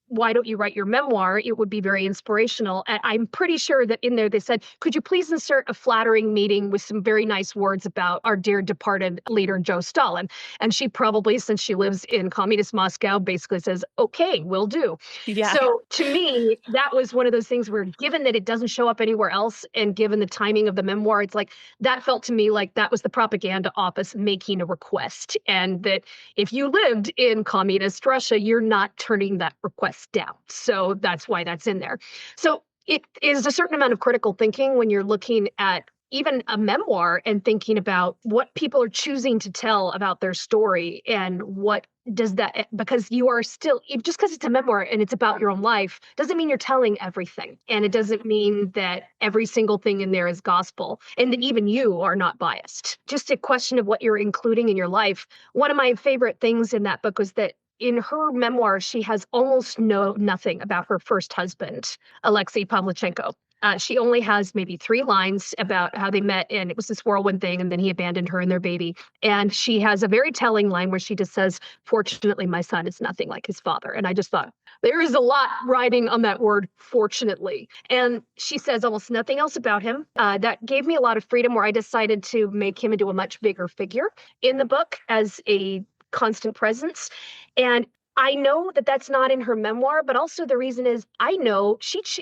why don't you write your memoir? It would be very inspirational. And I'm pretty sure that in there they said, could you please insert a flattering meeting with some very nice words about our dear departed leader, Joe Stalin? And she probably, since she lives in communist Moscow, basically says, okay, will do. Yeah. So to me, that was one of those things where, given that it doesn't show up anywhere else, and given the timing of the memoir, it's like, that felt to me like that was the propaganda office making a request. And that if you lived in communist Russia, you're not turning that request down. So that's why that's in there. So it is a certain amount of critical thinking when you're looking at even a memoir and thinking about what people are choosing to tell about their story, and what does that, because you are still, just because it's a memoir and it's about your own life doesn't mean you're telling everything. And it doesn't mean that every single thing in there is gospel, and that even you are not biased. Just a question of what you're including in your life. One of my favorite things in that book was that in her memoir, she has almost nothing about her first husband, Alexei Pavlichenko. She only has maybe 3 lines about how they met, and it was this whirlwind thing, and then he abandoned her and their baby. And she has a very telling line where she just says, fortunately, my son is nothing like his father. And I just thought, there is a lot riding on that word, fortunately. And she says almost nothing else about him. That gave me a lot of freedom, where I decided to make him into a much bigger figure in the book as a constant presence. And I know that that's not in her memoir, but also the reason is I know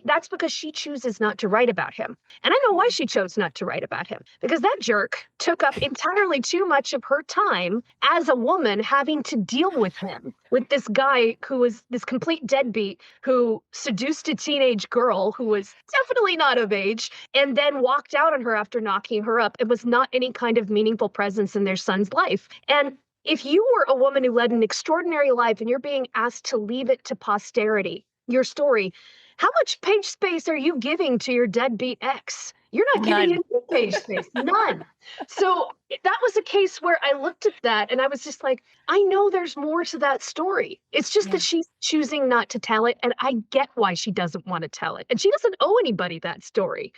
that's because she chooses not to write about him. And I know why she chose not to write about him, because that jerk took up entirely too much of her time as a woman having to deal with him, with this guy who was this complete deadbeat, who seduced a teenage girl who was definitely not of age, and then walked out on her after knocking her up. It was not any kind of meaningful presence in their son's life. And if you were a woman who led an extraordinary life and you're being asked to leave it to posterity, your story, how much page space are you giving to your deadbeat ex? You're not giving him any page space, none. So that was a case where I looked at that and I was just like, I know there's more to that story. It's just Yeah. that she's choosing not to tell it. And I get why she doesn't want to tell it. And she doesn't owe anybody that story,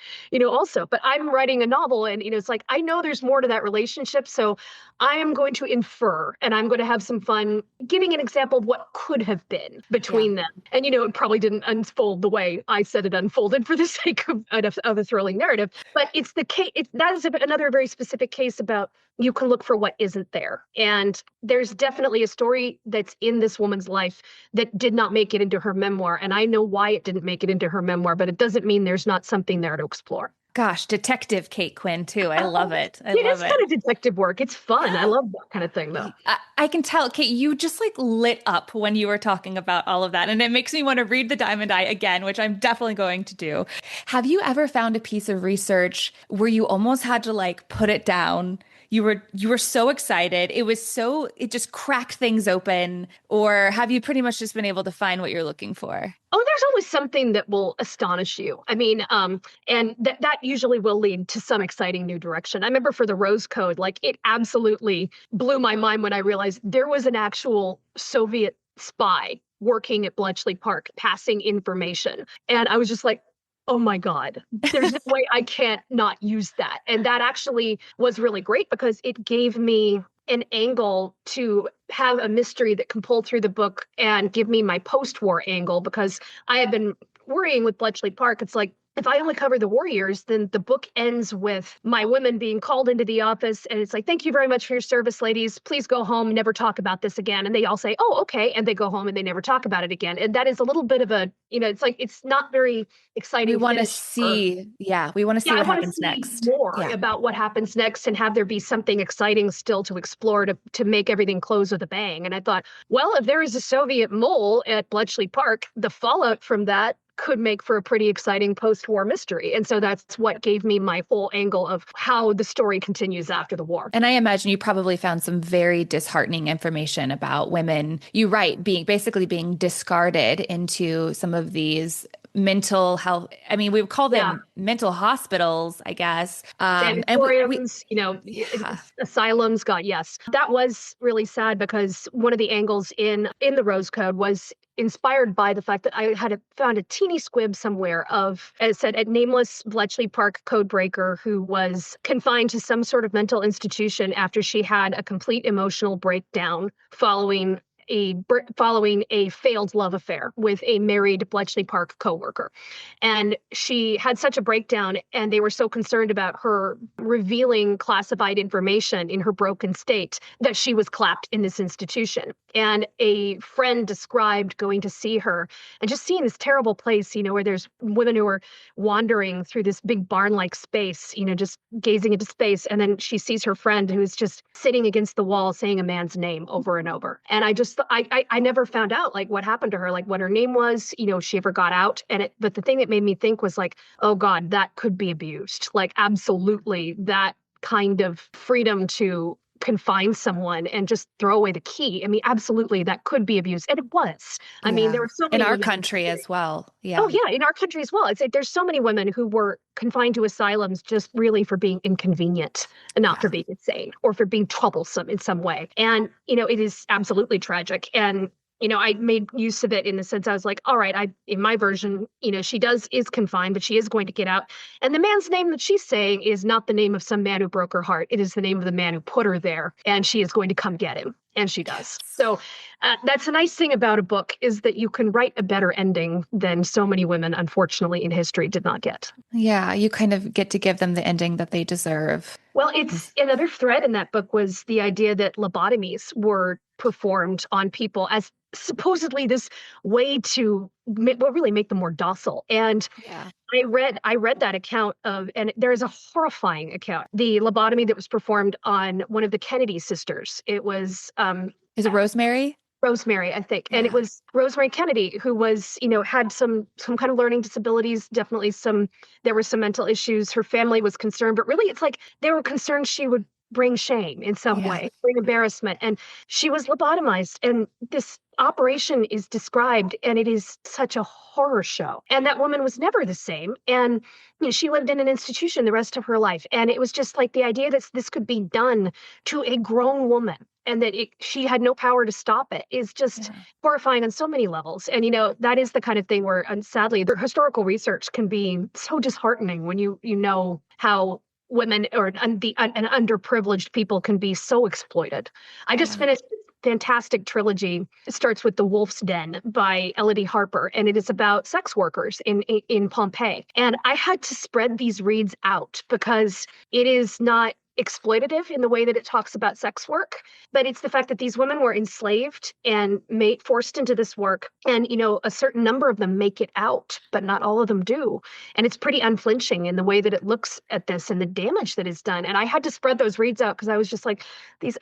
also. But I'm writing a novel and, it's like, I know there's more to that relationship. So I am going to infer and I'm going to have some fun giving an example of what could have been between them. And, it probably didn't unfold the way I said it unfolded for the sake of a thrilling narrative. But it's the case. That is another very specific case about you can look for what isn't there. And there's definitely a story that's in this woman's life that did not make it into her memoir. And I know why it didn't make it into her memoir, but it doesn't mean there's not something there to explore. Gosh, Detective Kate Quinn, too. I love it. It is kind of detective work. It's fun. I love that kind of thing, though. I can tell, Kate, you just lit up when you were talking about all of that. And it makes me want to read The Diamond Eye again, which I'm definitely going to do. Have you ever found a piece of research where you almost had to put it down? You were so excited. It just cracked things open. Or have you pretty much just been able to find what you're looking for? Oh, there's always something that will astonish you. I mean, and that usually will lead to some exciting new direction. I remember for the Rose Code, it absolutely blew my mind when I realized there was an actual Soviet spy working at Bletchley Park, passing information. And I was just like, oh my God, there's no way I can't not use that. And that actually was really great because it gave me an angle to have a mystery that can pull through the book and give me my post-war angle, because I have been worrying with Bletchley Park. It's like, if I only cover the war years, then the book ends with my women being called into the office. And it's like, thank you very much for your service, ladies. Please go home, never talk about this again. And they all say, oh, okay. And they go home and they never talk about it again. And that is a little bit of a, it's like, it's not very exciting. We want to see, we want to see what happens next. More about what happens next and have there be something exciting still to explore to make everything close with a bang. And I thought, well, if there is a Soviet mole at Bletchley Park, the fallout from that could make for a pretty exciting post-war mystery. And so that's what gave me my full angle of how the story continues after the war. And I imagine you probably found some very disheartening information about women, you write, being discarded into some of these mental health. I mean, we would call them mental hospitals, I guess. Sanatoriums, asylums. God, yes. That was really sad because one of the angles in the Rose Code was inspired by the fact that I had found a teeny squib somewhere of, as it said, a nameless Bletchley Park code breaker who was confined to some sort of mental institution after she had a complete emotional breakdown following a failed love affair with a married Bletchley Park coworker. And she had such a breakdown, and they were so concerned about her revealing classified information in her broken state that she was clapped in this institution. And a friend described going to see her and just seeing this terrible place, where there's women who are wandering through this big barn-like space, just gazing into space. And then she sees her friend who's just sitting against the wall saying a man's name over and over. And I never found out what happened to her, what her name was, she ever got out. But the thing that made me think was oh God, that could be abused. Absolutely that kind of freedom to confine someone and just throw away the key. I mean, absolutely, that could be abused. And it was. I mean, there were so many in our country as well. Yeah. Oh, yeah, in our country as well. It's like there's so many women who were confined to asylums just really for being inconvenient and not for being insane or for being troublesome in some way. And, it is absolutely tragic. And I made use of it in the sense I was like, all right, in my version, she is confined, but she is going to get out. And the man's name that she's saying is not the name of some man who broke her heart. It is the name of the man who put her there, and she is going to come get him. And she does. So that's a nice thing about a book, is that you can write a better ending than so many women, unfortunately, in history did not get. Yeah, you kind of get to give them the ending that they deserve. Well, it's another thread in that book was the idea that lobotomies were performed on people as supposedly this way to really make them more docile. And I read that account and there is a horrifying account. The lobotomy that was performed on one of the Kennedy sisters. It was is it Rosemary? Rosemary, I think. And it was Rosemary Kennedy, who was, had some kind of learning disabilities, definitely there were some mental issues. Her family was concerned, but really it's they were concerned she would bring shame in some way, bring embarrassment. And she was lobotomized. And this operation is described, and it is such a horror show. And that woman was never the same. And she lived in an institution the rest of her life. And it was just like the idea that this could be done to a grown woman and that she had no power to stop it is just horrifying on so many levels. And, that is the kind of thing where, sadly, the historical research can be so disheartening when you know how women or and underprivileged people can be so exploited. I just finished fantastic trilogy. It starts with The Wolf's Den by Elodie Harper, and it is about sex workers in Pompeii. And I had to spread these reads out because it is not exploitative in the way that it talks about sex work, but it's the fact that these women were enslaved and forced into this work. And, a certain number of them make it out, but not all of them do. And it's pretty unflinching in the way that it looks at this and the damage that is done. And I had to spread those reads out because I was just like,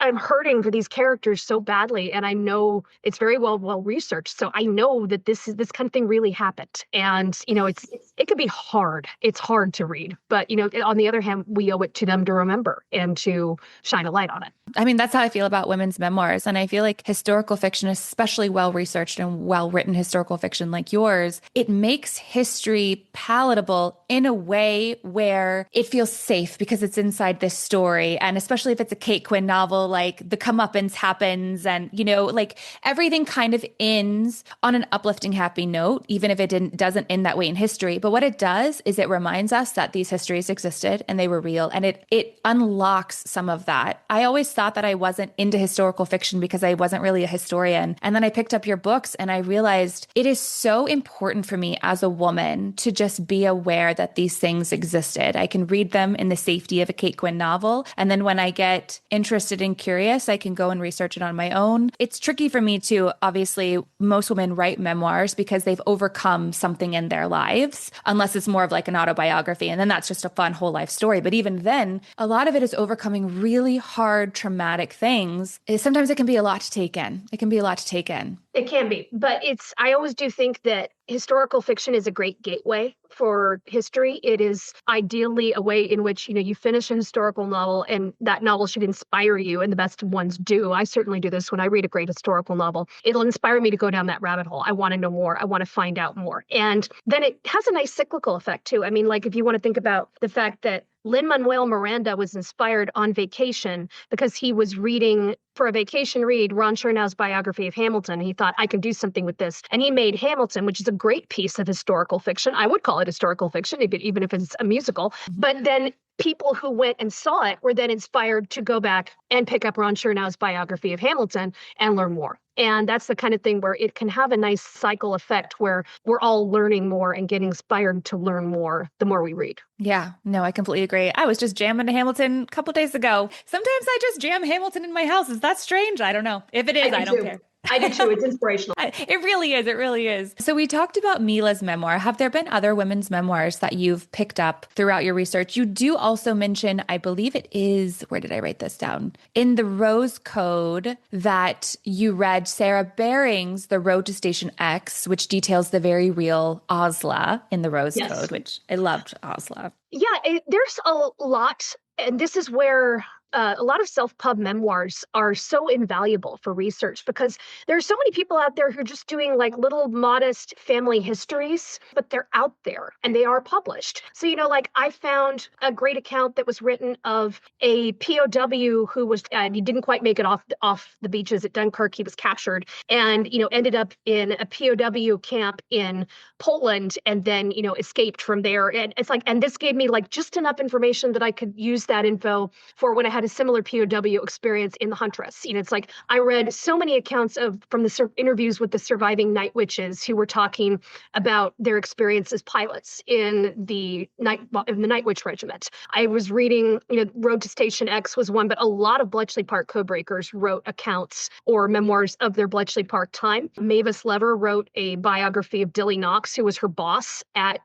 I'm hurting for these characters so badly. And I know it's very well researched. So I know that this kind of thing really happened. And, it could be hard. It's hard to read. But, on the other hand, we owe it to them to remember and to shine a light on it. I mean, that's how I feel about women's memoirs. And I feel like historical fiction, especially well-researched and well-written historical fiction like yours, it makes history palatable in a way where it feels safe because it's inside this story. And especially if it's a Kate Quinn novel, like the comeuppance happens and, like everything kind of ends on an uplifting, happy note, even if it doesn't end that way in history. But what it does is it reminds us that these histories existed and they were real. And it unlocks some of that. I always thought that I wasn't into historical fiction because I wasn't really a historian. And then I picked up your books and I realized it is so important for me as a woman to just be aware that these things existed. I can read them in the safety of a Kate Quinn novel. And then when I get interested and curious, I can go and research it on my own. It's tricky for me too. Obviously, most women write memoirs because they've overcome something in their lives, unless it's more of like an autobiography. And then that's just a fun whole life story. But even then, a lot of it is overcoming really hard, traumatic things. Sometimes it can be a lot to take in. It can be a lot to take in. It can be, but I always do think that historical fiction is a great gateway for history. It is ideally a way in which, you finish a historical novel and that novel should inspire you, and the best ones do. I certainly do this when I read a great historical novel. It'll inspire me to go down that rabbit hole. I want to know more. I want to find out more. And then it has a nice cyclical effect too. I mean, like if you want to think about the fact that Lin-Manuel Miranda was inspired on vacation because he was reading for a vacation read Ron Chernow's biography of Hamilton. And he thought, I can do something with this. And he made Hamilton, which is a great piece of historical fiction. I would call it historical fiction, even if it's a musical. But then people who went and saw it were then inspired to go back and pick up Ron Chernow's biography of Hamilton and learn more. And that's the kind of thing where it can have a nice cycle effect where we're all learning more and getting inspired to learn more the more we read. Yeah, no, I completely agree. I was just jamming to Hamilton a couple days ago. Sometimes I just jam Hamilton in my house. Is that strange? I don't know. If it is, I don't care. I do too. It's inspirational. It really is. It really is. So we talked about Mila's memoir. Have there been other women's memoirs that you've picked up throughout your research? You do also mention, I believe it is, where did I write this down? In the Rose Code, that you read Sarah Baring's The Road to Station X, which details the very real Osla in the Rose Code, which I loved Osla. Yeah, there's a lot. And this is where a lot of self-pub memoirs are so invaluable for research because there are so many people out there who are just doing like little modest family histories, but they're out there and they are published. So, like I found a great account that was written of a POW who was, he didn't quite make it off the beaches at Dunkirk. He was captured and, ended up in a POW camp in Poland and then, escaped from there. And it's like, and this gave me like just enough information that I could use that info for when I had a similar POW experience in the Huntress. It's like I read so many accounts from the interviews with the surviving night witches who were talking about their experience as pilots in the night witch regiment. I was reading, Road to Station X was one, but a lot of Bletchley Park codebreakers wrote accounts or memoirs of their Bletchley Park time. Mavis Lever wrote a biography of Dilly Knox, who was her boss at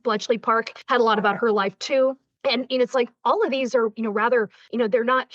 Bletchley Park, had a lot about her life too. And it's like all of these are, rather, they're not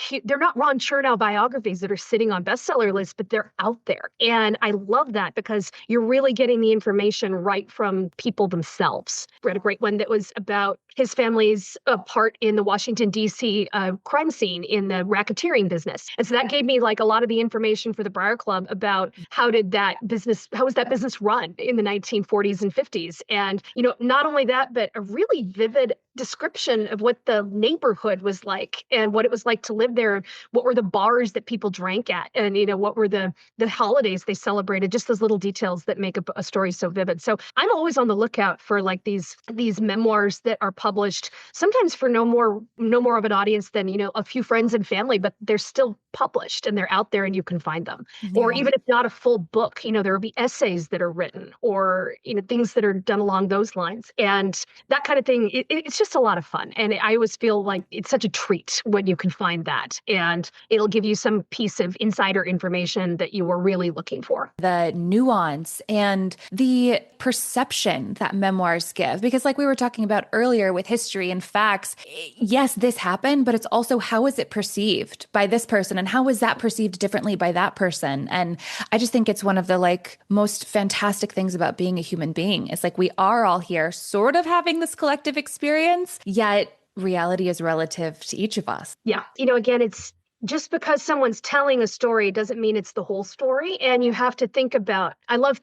Ron Chernow biographies that are sitting on bestseller lists, but they're out there. And I love that because you're really getting the information right from people themselves. Read a great one that was about his family's part in the Washington, D.C. Crime scene in the racketeering business. And so that gave me like a lot of the information for the Briar Club about how was that business run in the 1940s and 50s. And, not only that, but a really vivid description of what the neighborhood was like and what it was like to live there. What were the bars that people drank at? And, what were the holidays they celebrated? Just those little details that make a story so vivid. So I'm always on the lookout for like these memoirs that are published, sometimes for no more of an audience than, a few friends and family, but they're still published and they're out there and you can find them. Yeah. Or even if not a full book, there will be essays that are written or, things that are done along those lines. And that kind of thing, it's just a lot of fun. And I always feel like it's such a treat when you can find that. And it'll give you some piece of insider information that you were really looking for. The nuance and the perception that memoirs give, because like we were talking about earlier with history and facts, yes, this happened, but it's also how is it perceived by this person and how is that perceived differently by that person? And I just think it's one of the like most fantastic things about being a human being. It's like we are all here sort of having this collective experience, yet reality is relative to each of us. Yeah. Again, it's just because someone's telling a story doesn't mean it's the whole story. And you have to think about, I love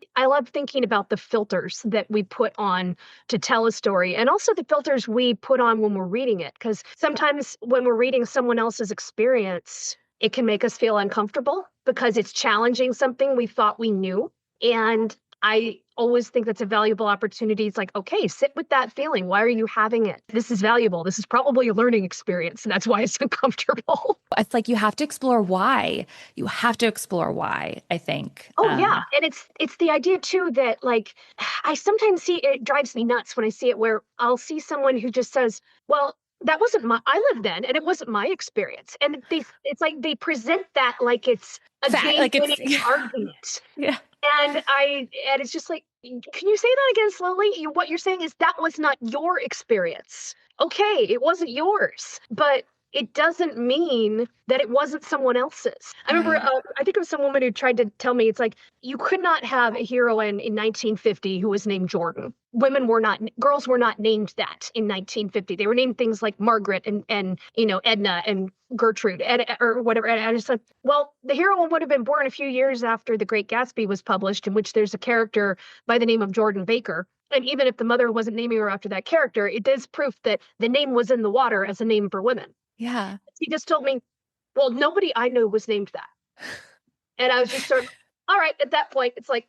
thinking about the filters that we put on to tell a story and also the filters we put on when we're reading it. Because sometimes when we're reading someone else's experience, it can make us feel uncomfortable because it's challenging something we thought we knew. And I always think that's a valuable opportunity. It's like, okay, sit with that feeling. Why are you having it? This is valuable. This is probably a learning experience. And that's why it's uncomfortable. It's like you have to explore why. You have to explore why, I think. Oh, yeah. And it's the idea, too, that like I sometimes see it drives me nuts when I see it where I'll see someone who just says, well, that wasn't I lived then and it wasn't my experience. And it's like they present that like it's a game-winning argument. Yeah. And it's just like, can you say that again slowly? What you're saying is that was not your experience. Okay, it wasn't yours, but it doesn't mean that it wasn't someone else's. I remember, I think it was some woman who tried to tell me, it's like, you could not have a heroine in 1950 who was named Jordan. Girls were not named that in 1950. They were named things like Margaret and Edna and Gertrude or whatever. And I just said, well, the heroine would have been born a few years after The Great Gatsby was published, in which there's a character by the name of Jordan Baker. And even if the mother wasn't naming her after that character, it is proof that the name was in the water as a name for women. Yeah. He just told me, well, nobody I knew was named that. And I was just sort of, all right, at that point, it's like,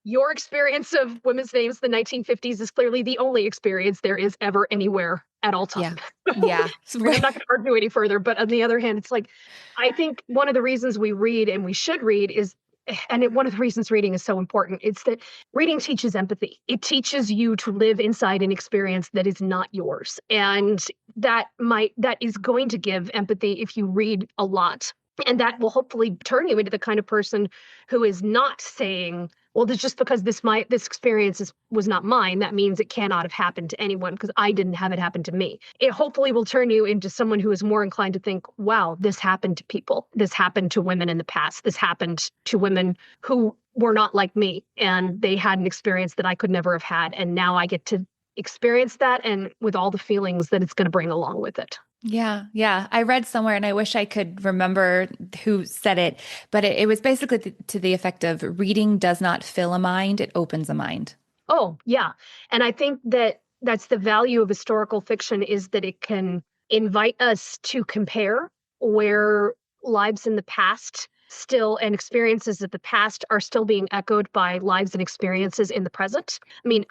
your experience of women's names in the 1950s is clearly the only experience there is ever anywhere at all time. Yeah. I'm not going to argue any further. But on the other hand, it's like, I think one of the reasons we read and we should read is, and one of the reasons reading is so important, it's that reading teaches empathy. It teaches you to live inside an experience that is not yours. And that is going to give empathy if you read a lot. And that will hopefully turn you into the kind of person who is not saying, well, just because this experience was not mine, that means it cannot have happened to anyone because I didn't have it happen to me. It hopefully will turn you into someone who is more inclined to think, wow, this happened to people. This happened to women in the past. This happened to women who were not like me, and they had an experience that I could never have had. And now I get to experience that, and with all the feelings that it's going to bring along with it. Yeah. Yeah. I read somewhere, and I wish I could remember who said it, but it was basically to the effect of reading does not fill a mind, it opens a mind. Oh, yeah. And I think that's the value of historical fiction, is that it can invite us to compare where lives in the past still and experiences of the past are still being echoed by lives and experiences in the present. I mean,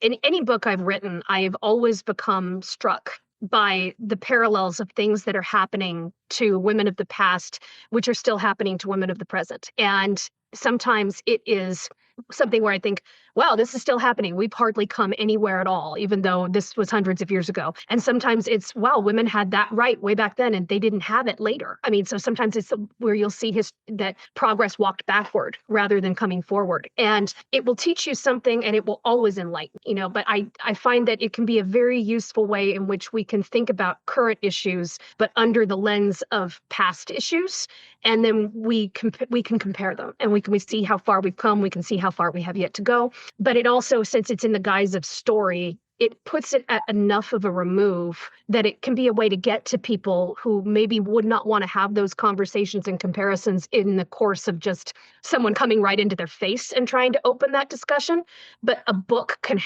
in any book I've written, I've always become struck by the parallels of things that are happening to women of the past, which are still happening to women of the present. And sometimes it is something where I think, wow, this is still happening. We've hardly come anywhere at all, even though this was hundreds of years ago. And sometimes it's, wow, women had that right way back then and they didn't have it later. I mean, so sometimes it's where you'll see that progress walked backward rather than coming forward. And it will teach you something and it will always enlighten, but I find that it can be a very useful way in which we can think about current issues, but under the lens of past issues. And then we can compare them and we see how far we've come. We can see how far we have yet to go. But it also, since it's in the guise of story, it puts it at enough of a remove that it can be a way to get to people who maybe would not want to have those conversations and comparisons in the course of just someone coming right into their face and trying to open that discussion. But a book can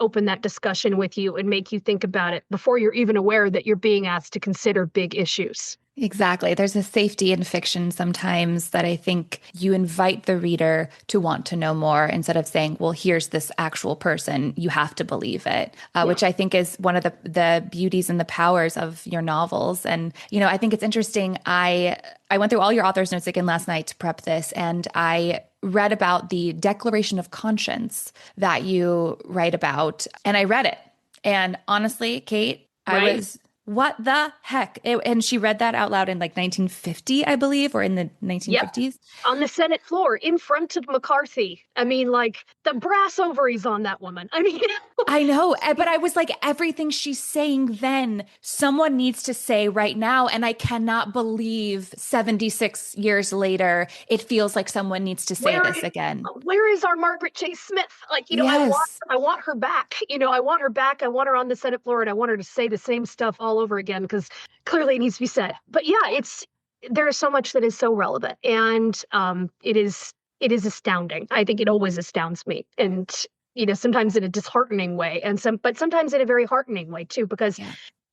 open that discussion with you and make you think about it before you're even aware that you're being asked to consider big issues. Exactly. There's a safety in fiction sometimes that I think you invite the reader to want to know more instead of saying, well, here's this actual person, you have to believe it, which I think is one of the beauties and the powers of your novels. And, I think it's interesting. I went through all your author's notes again last night to prep this, and I read about the Declaration of Conscience that you write about, and I read it. And honestly, Kate, I was... What the heck? And she read that out loud in like 1950, I believe, or in the 1950s. Yep. On the Senate floor in front of McCarthy. I mean, like the brass ovaries on that woman. I mean, I know, but I was like, everything she's saying then, someone needs to say right now. And I cannot believe 76 years later, it feels like someone needs to say this again. Where is our Margaret Chase Smith? Like, yes. I want her back. I want her back. I want her on the Senate floor, and I want her to say the same stuff all over again, because clearly it needs to be said. But yeah, there is so much that is so relevant, and it is astounding. I think it always astounds me, and sometimes in a disheartening way, but sometimes in a very heartening way too, because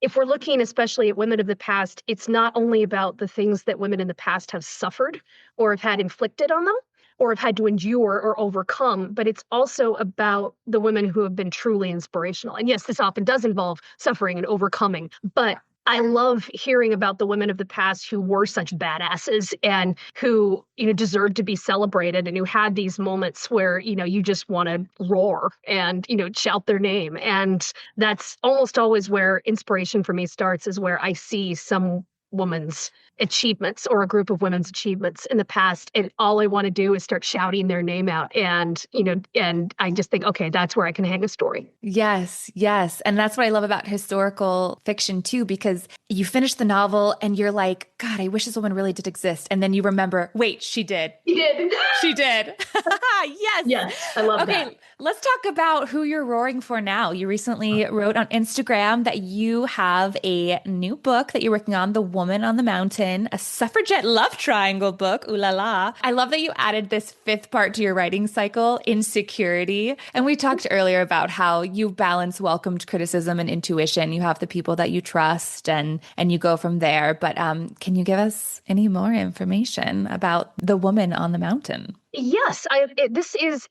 if we're looking especially at women of the past, it's not only about the things that women in the past have suffered or have had inflicted on them or have had to endure or overcome, but it's also about the women who have been truly inspirational. And yes, this often does involve suffering and overcoming, but I love hearing about the women of the past who were such badasses and who, deserved to be celebrated and who had these moments where, you just want to roar and, shout their name. And that's almost always where inspiration for me starts, is where I see some woman's achievements or a group of women's achievements in the past, and all I want to do is start shouting their name out, and and I just think, okay, that's where I can hang a story. Yes and that's what I love about historical fiction too, because you finish the novel and you're like, God, I wish this woman really did exist, and then you remember, wait, she did. She did. Yes, I love that. Okay, let's talk about who you're roaring for now. You recently wrote on Instagram that you have a new book that you're working on, The Woman on the Mountain, a suffragette love triangle book. Ooh la la. I love that you added this fifth part to your writing cycle, insecurity. And we talked earlier about how you balance welcomed criticism and intuition. You have the people that you trust and you go from there. But can you give us any more information about The Woman on the Mountain? Yes, this is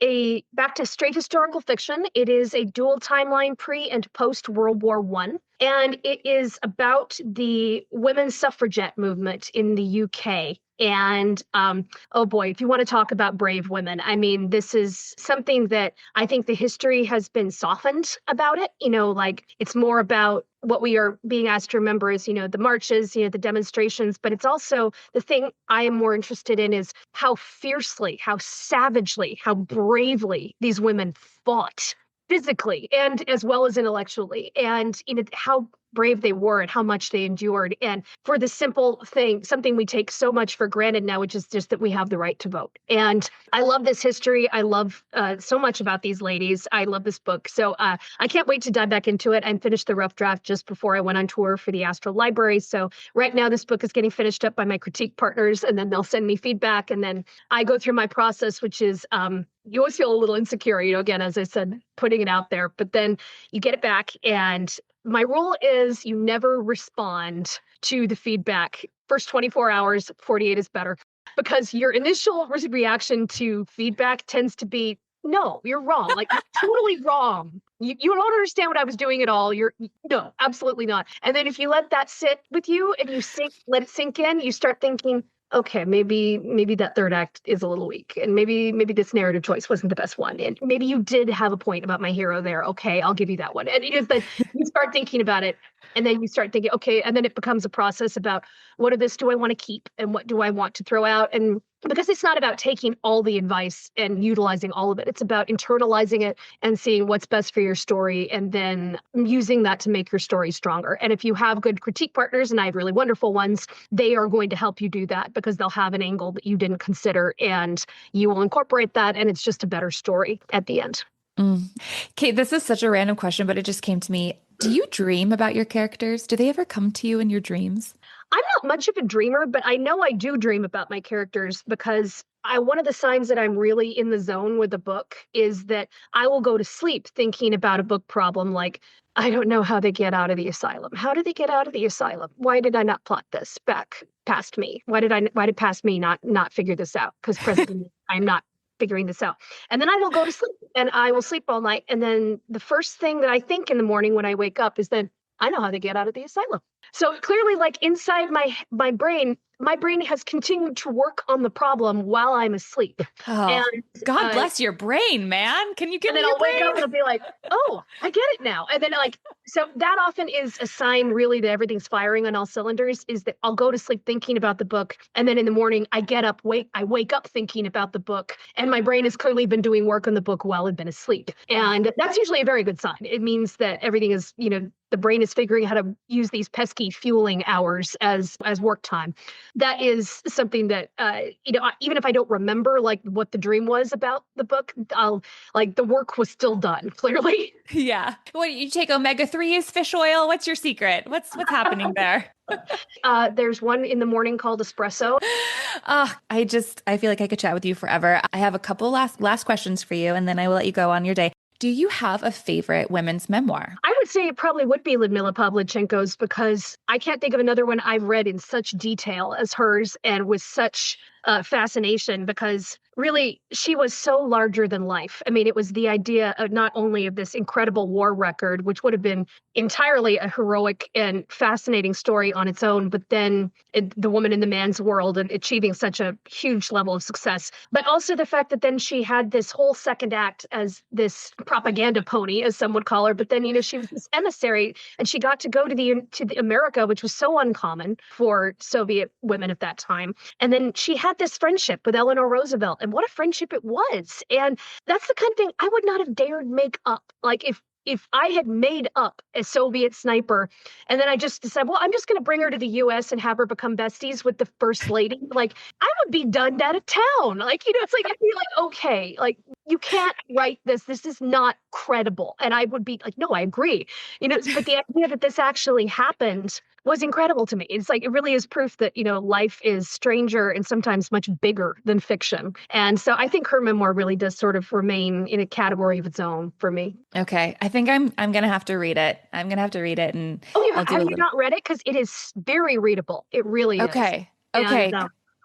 back to straight historical fiction. It is a dual timeline pre and post World War I. And it is about the women's suffragette movement in the UK. And oh boy, if you want to talk about brave women, I mean, this is something that I think the history has been softened about it. Like it's more about what we are being asked to remember is, the marches, the demonstrations, but it's also the thing I am more interested in is how fiercely, how savagely, how bravely these women fought physically and as well as intellectually, and how brave they were and how much they endured. And for the simple thing, something we take so much for granted now, which is just that we have the right to vote. And I love this history. I love so much about these ladies. I love this book. So I can't wait to dive back into it. I finished the rough draft just before I went on tour for the Astral Library. So right now this book is getting finished up by my critique partners, and then they'll send me feedback. And then I go through my process, which is you always feel a little insecure, again, as I said, putting it out there, but then you get it back. And my rule is you never respond to the feedback. First 24 hours, 48 is better, because your initial reaction to feedback tends to be, no, you're wrong. Like, you're totally wrong. You don't understand what I was doing at all. No, absolutely not. And then if you let that sit with you and let it sink in, you start thinking, okay, maybe that third act is a little weak, and maybe this narrative choice wasn't the best one, and maybe you did have a point about my hero there. Okay, I'll give you that one. And it is that you start thinking about it, and then you start thinking, okay, and then it becomes a process about what of this do I want to keep and what do I want to throw out. And because it's not about taking all the advice and utilizing all of it, it's about internalizing it and seeing what's best for your story and then using that to make your story stronger. And if you have good critique partners, and I have really wonderful ones, they are going to help you do that because they'll have an angle that you didn't consider and you will incorporate that. And it's just a better story at the end. Kate, this is such a random question, but it just came to me. Do you dream about your characters? Do they ever come to you in your dreams? I'm not much of a dreamer, but I know I do dream about my characters because one of the signs that I'm really in the zone with a book is that I will go to sleep thinking about a book problem like, I don't know how they get out of the asylum. How did they get out of the asylum? Why did I not plot this back past me? Why did past me not figure this out? Because presently I'm not figuring this out. And then I will go to sleep and I will sleep all night. And then the first thing that I think in the morning when I wake up is that I know how they get out of the asylum. So clearly, like inside my brain has continued to work on the problem while I'm asleep. Oh, and God bless your brain, man. Can you give me your brain? And then I'll wake up and I'll be like, oh, I get it now. And then so that often is a sign really that everything's firing on all cylinders, is that I'll go to sleep thinking about the book. And then in the morning I get up, I wake up thinking about the book, and my brain has clearly been doing work on the book while I've been asleep. And that's usually a very good sign. It means that everything is, the brain is figuring how to use these pesky fueling hours as work time. That is something that, even if I don't remember like what the dream was about the book, the work was still done, clearly. Yeah. What, you take omega-3s, fish oil? What's your secret? What's happening there? There's one in the morning called espresso. I feel like I could chat with you forever. I have a couple last questions for you, and then I will let you go on your day. Do you have a favorite women's memoir? I would say it probably would be Lyudmila Pavlichenko's, because I can't think of another one I've read in such detail as hers and with such fascination, because really she was so larger than life. I mean, it was the idea of not only of this incredible war record, which would have been entirely a heroic and fascinating story on its own, but then the woman in the man's world and achieving such a huge level of success, but also the fact that then she had this whole second act as this propaganda pony, as some would call her. But then, she was this emissary, and she got to go to the America, which was so uncommon for Soviet women at that time. And then she had this friendship with Eleanor Roosevelt, and what a friendship it was. And that's the kind of thing I would not have dared make up. Like if I had made up a Soviet sniper and then I just decided, well, I'm just going to bring her to the US and have her become besties with the first lady, like I would be done out of town. Like, it's like, I'd be like, okay, like you can't write this. This is not credible. And I would be like, no, I agree. But the idea that this actually happened was incredible to me. It's like, it really is proof that, life is stranger and sometimes much bigger than fiction. And so I think her memoir really does sort of remain in a category of its own for me. Okay. I think I'm going to have to read it. I'm going to have to read it. And have you not read it? Because it is very readable. It really is. Okay. And,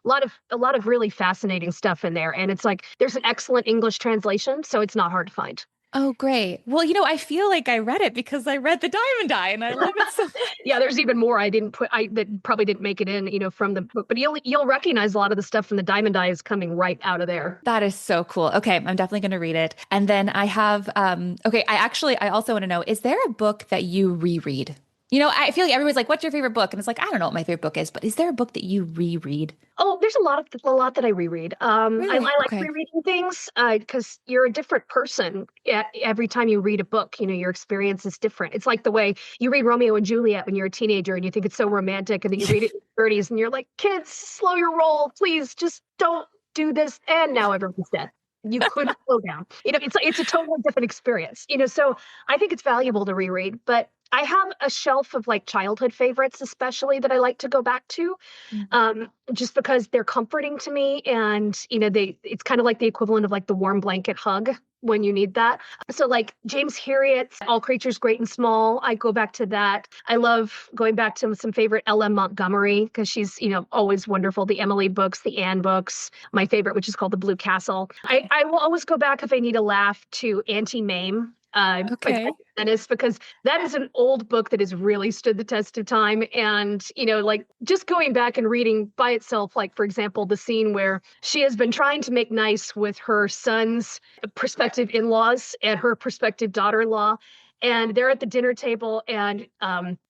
a lot of really fascinating stuff in there. And it's like, there's an excellent English translation, so it's not hard to find. Oh, great. Well, I feel like I read it because I read The Diamond Eye and I love it so much. Yeah, there's even more that probably didn't make it in, from the book, but you'll recognize a lot of the stuff from The Diamond Eye is coming right out of there. That is so cool. Okay. I'm definitely going to read it. And then I have, I also want to know, is there a book that you reread? I feel like everyone's like, what's your favorite book? And it's like, I don't know what my favorite book is, but is there a book that you reread? Oh, there's a lot that I reread. Really? I like rereading things because you're a different person every time you read a book. Your experience is different. It's like the way you read Romeo and Juliet when you're a teenager and you think it's so romantic, and then you read it in your 30s and you're like, kids, slow your roll, please, just don't do this. And now everyone's dead. You could slow down. It's a totally different experience. So I think it's valuable to reread, but I have a shelf of like childhood favorites, especially, that I like to go back to, just because they're comforting to me. And, it's kind of like the equivalent of like the warm blanket hug when you need that. So like James Herriot's All Creatures Great and Small, I go back to that. I love going back to some favorite L.M. Montgomery, because she's, always wonderful. The Emily books, the Anne books, my favorite, which is called The Blue Castle. I will always go back if I need a laugh to Auntie Mame. by Okay. Dennis, because that is an old book that has really stood the test of time. And, like just going back and reading by itself, like, for example, the scene where she has been trying to make nice with her son's prospective in-laws and her prospective daughter-in-law. And they're at the dinner table, and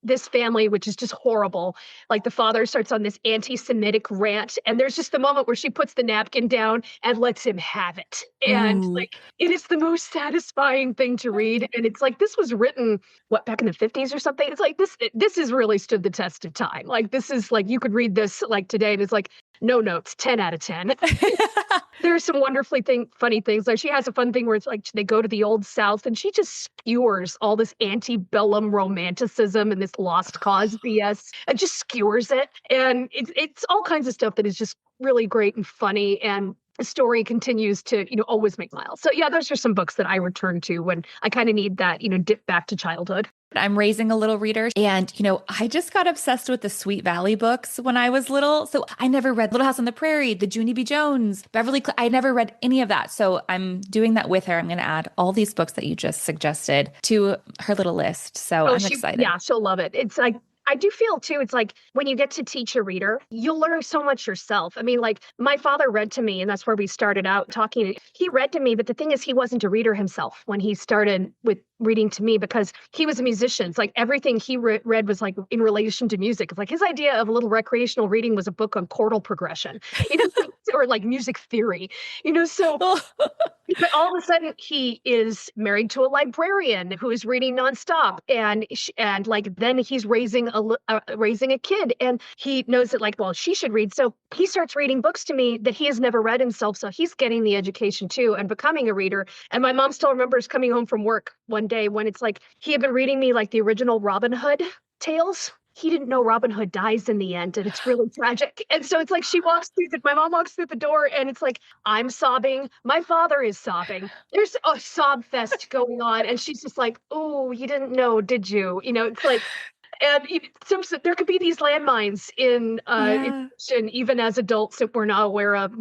this family, which is just horrible, like the father starts on this anti-Semitic rant, and there's just the moment where she puts the napkin down and lets him have it. And Ooh. like, it is the most satisfying thing to read. And it's like, this was written, back in the 50s or something? It's like, this has really stood the test of time. Like, this is like, you could read this like today, and it's like, no notes, 10 out of 10. There are some wonderfully funny things. Like, she has a fun thing where it's like they go to the Old South and she just skewers all this antebellum romanticism and this lost cause BS and just skewers it. And it's all kinds of stuff that is just really great and funny. And the story continues to, always make smiles. So yeah, those are some books that I return to when I kind of need that, dip back to childhood. I'm raising a little reader, and I just got obsessed with the Sweet Valley books when I was little. So I never read Little House on the Prairie, the Junie B. Jones, I never read any of that. So I'm doing that with her. I'm going to add all these books that you just suggested to her little list. So I'm excited. Yeah, she'll love it. It's like, I do feel too, it's like when you get to teach a reader, you'll learn so much yourself. I mean, like my father read to me, and that's where we started out talking. He read to me, but the thing is, he wasn't a reader himself when he started with reading to me, because he was a musician. It's like everything he read was like in relation to music. It's like his idea of a little recreational reading was a book on chordal progression, or like music theory, so. But all of a sudden, he is married to a librarian who is reading nonstop, and like then he's raising a kid, and he knows that, like, well, she should read. So he starts reading books to me that he has never read himself. So he's getting the education too and becoming a reader. And my mom still remembers coming home from work one day when it's like he had been reading me like the original Robin Hood tales. He didn't know Robin Hood dies in the end, and it's really tragic. And so it's like my mom walks through the door, and it's like, I'm sobbing. My father is sobbing. There's a sob fest going on. And she's just like, oh, you didn't know, did you? It's like, and there could be these landmines in even as adults that we're not aware of.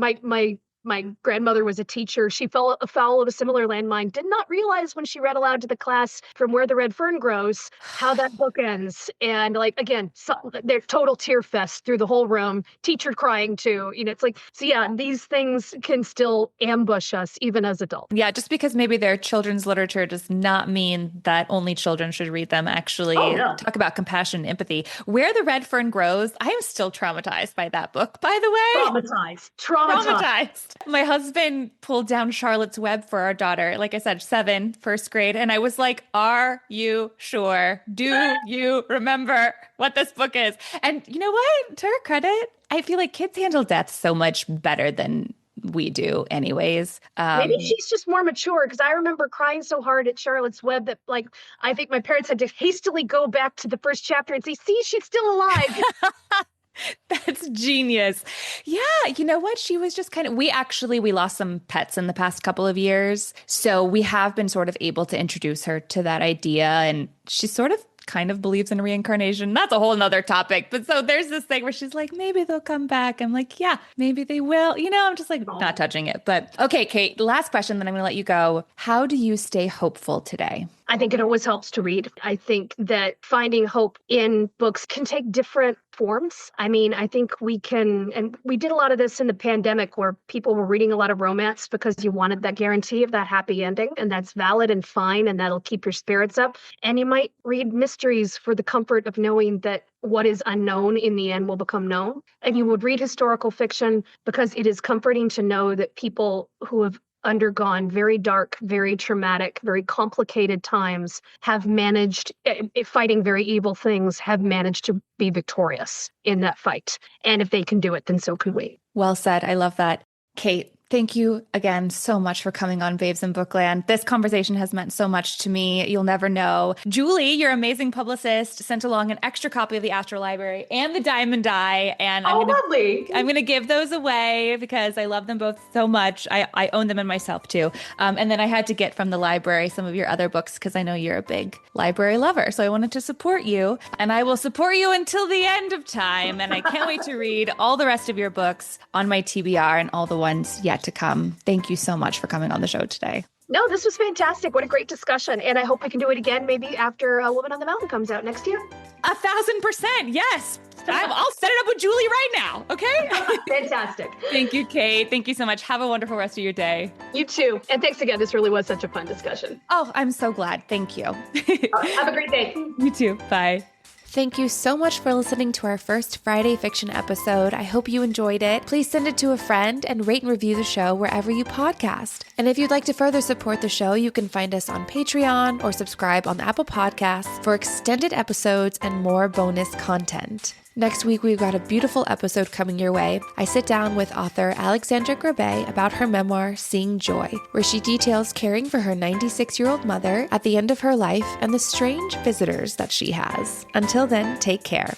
My grandmother was a teacher. She fell afoul of a similar landmine, did not realize when she read aloud to the class From Where the Red Fern Grows, how that book ends. And like, again, they're total tear fest through the whole room, teacher crying too. It's like, so yeah, these things can still ambush us even as adults. Yeah, just because maybe they're children's literature does not mean that only children should read them. Actually, talk about compassion and empathy. Where the Red Fern Grows, I am still traumatized by that book, by the way. Traumatized. My husband pulled down Charlotte's Web for our daughter, like I said, 7, first grade. And I was like, are you sure? Do you remember what this book is? And you know what? To her credit, I feel like kids handle death so much better than we do anyways. Maybe she's just more mature, because I remember crying so hard at Charlotte's Web that, like, I think my parents had to hastily go back to the first chapter and say, see, she's still alive. That's genius. Yeah. You know what? She was just we lost some pets in the past couple of years. So we have been sort of able to introduce her to that idea. And she sort of kind of believes in reincarnation. That's a whole nother topic. But so there's this thing where she's like, maybe they'll come back. I'm like, yeah, maybe they will. I'm just like not touching it. But okay, Kate, last question, then I'm going to let you go. How do you stay hopeful today? I think it always helps to read. I think that finding hope in books can take different forms. I mean, I think we can, and we did a lot of this in the pandemic where people were reading a lot of romance because you wanted that guarantee of that happy ending, and that's valid and fine, and that'll keep your spirits up. And you might read mysteries for the comfort of knowing that what is unknown in the end will become known. And you would read historical fiction because it is comforting to know that people who have undergone very dark, very traumatic, very complicated times have managed, fighting very evil things, have managed to be victorious in that fight. And if they can do it, then so can we. Well said. I love that. Kate, thank you again so much for coming on Babes in Bookland. This conversation has meant so much to me. You'll never know. Julie, your amazing publicist, sent along an extra copy of the Astral Library and the Diamond Die. And I'm going to give those away because I love them both so much. I own them in myself too. And then I had to get from the library some of your other books because I know you're a big library lover. So I wanted to support you, and I will support you until the end of time. And I can't wait to read all the rest of your books on my TBR and all the ones yet to come. Thank you so much for coming on the show today. No, this was fantastic. What a great discussion. And I hope we can do it again, maybe after Woman on the Mountain comes out next year. 1,000%. Yes. I'll set it up with Julie right now. Okay. Fantastic. Thank you, Kate. Thank you so much. Have a wonderful rest of your day. You too. And thanks again. This really was such a fun discussion. Oh, I'm so glad. Thank you. Have a great day. You too. Bye. Thank you so much for listening to our first Friday fiction episode. I hope you enjoyed it. Please send it to a friend and rate and review the show wherever you podcast. And if you'd like to further support the show, you can find us on Patreon or subscribe on Apple Podcasts for extended episodes and more bonus content. Next week, we've got a beautiful episode coming your way. I sit down with author Alexandra Grabé about her memoir, Seeing Joy, where she details caring for her 96-year-old mother at the end of her life and the strange visitors that she has. Until then, take care.